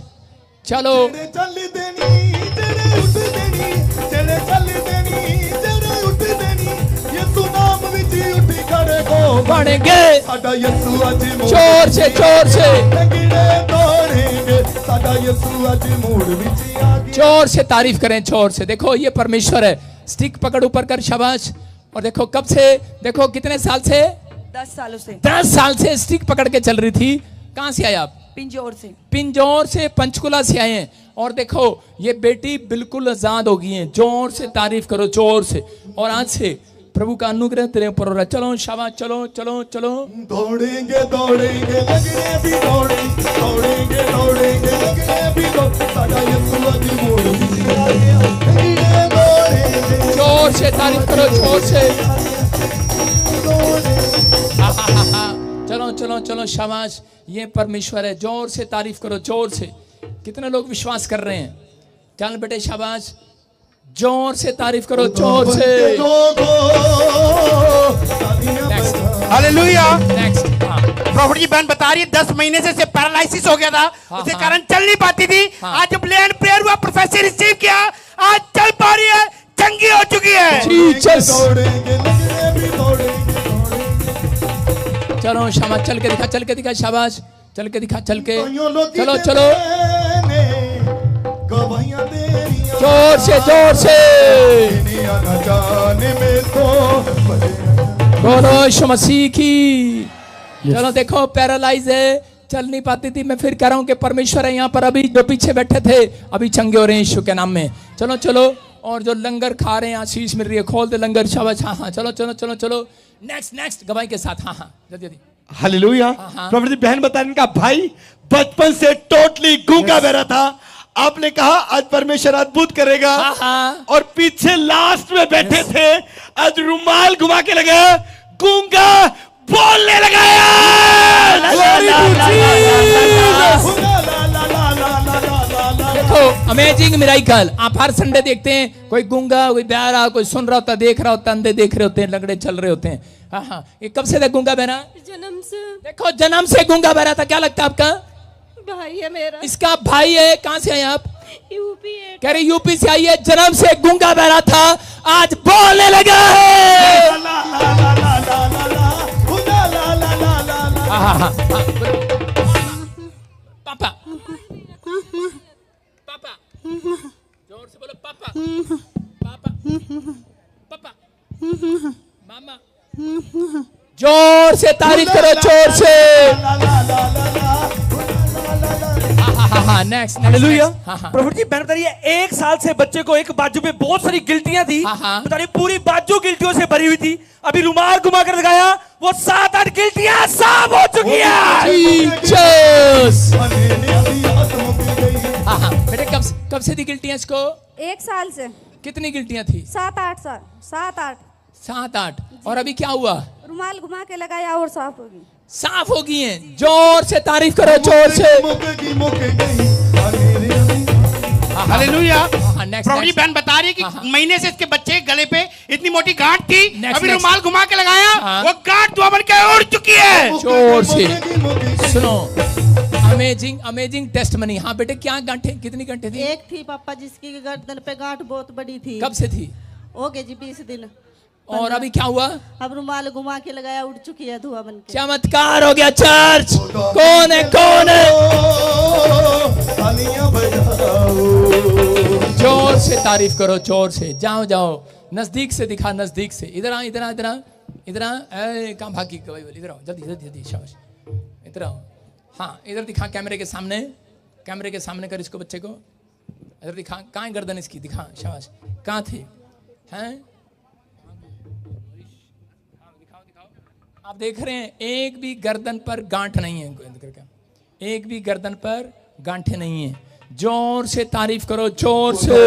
चलो। चल देनी तेरे उठ देनी, तेरे चल देनी तेरे उठ देनी, यीशु नाम विच उठ खड़े को बढ़ेंगे। साडा यीशु अज जोर से, जोर से, दौड़ेंगे, साडा यीशु अज मोड़ विच आ गया। जोर से तारीफ करें, जोर से। देखो, ये परमेश्वर है। स्टिक पकड़ ऊपर कर, शाबाश। और देखो कब से, देखो कितने साल से? 10 सालों से। 10 साल से स्टिक पकड़ के चल रही थी। कहां से आए आप? पिंजौर से। पिंजौर से, पंचकुला से आए हैं। और देखो, ये बेटी बिल्कुल आजाद हो गई है। जोर से तारीफ करो, जोर से। और आज से प्रभु का अनुग्रह तेरे ऊपर हो रहा है। चलो शाबाश, चलो चलो चलो। दौड़ेंगे दौड़ेंगे लगने भी दौड़ेंगे दौड़ेंगे दौड़ेंगे लगने भी साडा यीशु अज मोड़ विच आ गया। दौड़ेंगे, जोर से तारीफ करो, जोर से। चलो चलो चलो, शाबाश, ये परमेश्वर है। जोर से तारीफ करो, जोर से। कितने लोग विश्वास कर रहे हैं? चल बेटे, शाबाश, जोर से तारीफ करो, जोर से। Next, hallelujah. नेक्स्ट। हाँ, प्रभु जी बहन बता रही है 10 महीने से इसे पैरालिसिस हो गया था, उसके हाँ। कारण चल नहीं पाती थी। हाँ। आज जब लेन प्रेयर हुआ, प्रोफेसर रिसीव किया, आज चल पा रही है, चंगी हो चुकी है। जीसस। दौड़ेंगे लगने भी दौड़ेंगे। चलो शाबाश, चल के दिखा, चल के दिखा, शाबाश, चल के दिखा, चल के। चलो चलो, गवाहियां तेरियां जोर से, जोर से न जाने में तो बोलो यीशु मसीह की। चलो देखो, पैरालाइज है, चल नहीं पाती थी। मैं फिर कह रहा हूं कि परमेश्वर है यहाँ पर। अभी जो पीछे बैठे थे अभी चंगे हो रहे हैं यीशु के नाम में। चलो चलो, और जो लंगर खा रहे हैं आशीष मिल रही है, खोल दे लंगर, शाबाश। हाँ हाँ, चलो चलो चलो चलो, नेक्स्ट नेक्स्ट, गवाही के साथ। हाँ हाँ, जल्दी जल्दी। हालेलुया। हाँ। प्रभु जी बहन बता रही, भाई बचपन से टोटली गूंगा बहरा था, आपने कहा आज परमेश्वर अद्भुत करेगा। हाँ हाँ। और पीछे लास्ट में बैठे थे, आज रुमाल घुमा के लगा, गूंगा बोलने लगाया। Amazing miracle. आप हर संडे देखते हैं, कोई गूंगा, कोई बहरा, कोई सुन रहा होता, देख रहा होता, अंधे देख रहे होते हैं, लंगड़े चल रहे होते हैं। हाँ हाँ, ये कब से था गूंगा बहरा? जन्म से। देखो जन्म से गूंगा बहरा था। क्या लगता है आपका? भाई है मेरा। इसका भाई है। कहाँ से आए आप? यूपी है। कह रहे यूपी से आई है, जन्म से गूंगा बहरा था, आज बोलने लगा है। हाँ हाँ हाँ, पापा पापा, जोर से बोलो पापा पापा पापा मामा, जोर से तारीफ करो, जोर से। हाँ नेक्स्ट। हालेलुया। हाँ हाँ, प्रभु जी बहन बता रही है 1 साल से बच्चे को एक बाजू पे बहुत सारी गिल्टियां थी। हाँ, हाँ। बता रही पूरी बाजू गिल्टियों से भरी हुई थी। अभी रुमाल घुमा कर लगाया, वो 7-8 गिल्टियां साफ हो चुकी है। जीसस। हाँ हाँ, बेटे कब से थी गिल्टियां इसको? 1 साल से। कितनी गिल्टियां थी? 7-8 साल। 7-8। 7-8। और अभी क्या हुआ? रुमाल घुमा के लगाया और साफ हो गई। साफ हो गई हैं। जोर से तारीफ करो, जोर से। हालेलुया। हाँ, next, प्रभु जी next। बहन बता रही है कि हाँ, हाँ। महीने से इसके बच्चे के गले पे इतनी मोटी गांठ थी, Next, अभी next। रुमाल घुमा के लगाया, हाँ। वो गांठ दुआ बन के उड़ चुकी है। जोर से सुनो। Amazing amazing testimony. हाँ बेटे, क्या गांठे, कितनी गांठे थी? एक थी पापा जिसकी गर्दन पे गांठ बहुत बड़ी थी। कब से थी? हो गए जी 20 दिन। और अभी क्या हुआ? अब रुमाल घुमा के लगाया, उड़ चुकी है धुआं बन के। चमत्कार हो गया। चर्च कौन है? कौन है? जोर से तारीफ करो, जोर से। जाओ जाओ, नजदीक से दिखा, नजदीक से। इधर आ, इधर आ, इधर आ, इधर आ। कहाँ भागी? इधर आओ, जल्दी जल्दी जल्दी, शाबाश। इधर आओ। हाँ, इधर दिखा, कैमरे के सामने, कैमरे के सामने कर इसको, बच्चे को इधर दिखा। कहाँ है गर्दन इसकी? दिखा, शाबाश। कहाँ थी? हैं? आप देख रहे हैं, एक भी गर्दन पर गांठ नहीं है, एक भी गर्दन पर गांठे नहीं है। जोर से तारीफ करो, जोर से।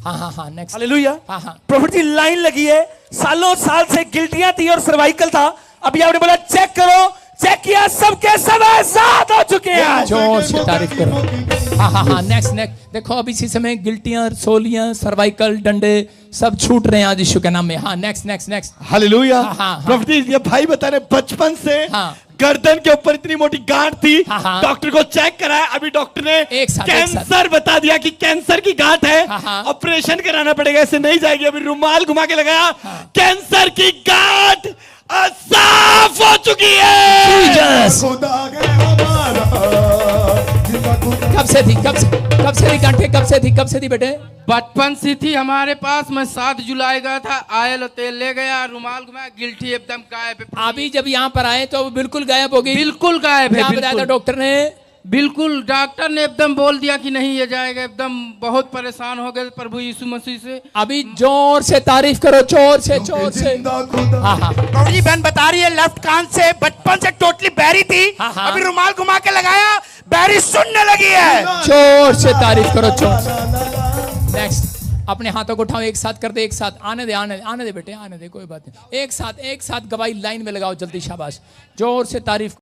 हाँ हाँ हाँ, नेक्स्ट। हालेलुया। हाँ हाँ, प्रभु जी लाइन लगी है, सालों साल से गिल्टियां थी और सर्वाइकल था। अभी आपने बोला चेक करो, चेक किया, सबके सब साथ हो चुके हैं। जोर से तारीफ करो। हाँ हाँ हाँ, नेक्स्ट नेक्स्ट। देखो अभी इसी समय गिल्टियां, सोलियां, सर्वाइकल, डंडे सब छूट रहे हैं आज यीशु के नाम में। हाँ नेक्स्ट नेक्स्ट नेक्स्ट। हालेलुया। हाँ, हाँ, हाँ। प्रभु जी, ये भाई बता रहे बचपन से हाँ। गर्दन के ऊपर इतनी मोटी गांठ थी। हाँ, हाँ। डॉक्टर को चेक कराया, अभी डॉक्टर ने एक साथ। कैंसर बता दिया कि कैंसर की गांठ है। हाँ, हाँ। ऑपरेशन कराना पड़ेगा, ऐसे नहीं जाएगी। अभी रुमाल घुमा के लगाया, कैंसर की गांठ साफ हो चुकी है। जीसस। कब से थी? कब से थी गांठे? कब से थी बेटे? बचपन से थी हमारे पास। मैं 7 जुलाई गया था, आयल और तेल ले गया, रुमाल घुमाया, गिल्टी एकदम गायब है। अभी जब यहाँ पर आए तो वो बिल्कुल गायब हो गई। बिल्कुल गायब है। क्या बताया था डॉक्टर ने? बिल्कुल, डॉक्टर ने एकदम बोल दिया कि नहीं ये जाएगा। एकदम बहुत परेशान हो गए प्रभु यीशु मसीह से। अभी जोर से तारीफ करो, जोर से, जोर से। हाँ हाँ, प्रभु जी बहन बता रही है लेफ्ट कान से बचपन से टोटली बहरी थी, हाँ, हाँ। अभी रुमाल घुमा के लगाया, बहरी सुनने लगी है। जोर से तारीफ करो, जोर से। नेक्स्ट। अपने हाथों को उठाओ, एक साथ कर दे, एक साथ। आने दे बेटे, आने दे, कोई बात नहीं। एक साथ गवाही लाइन में लगाओ जल्दी, शाबाश। जोर से तारीफ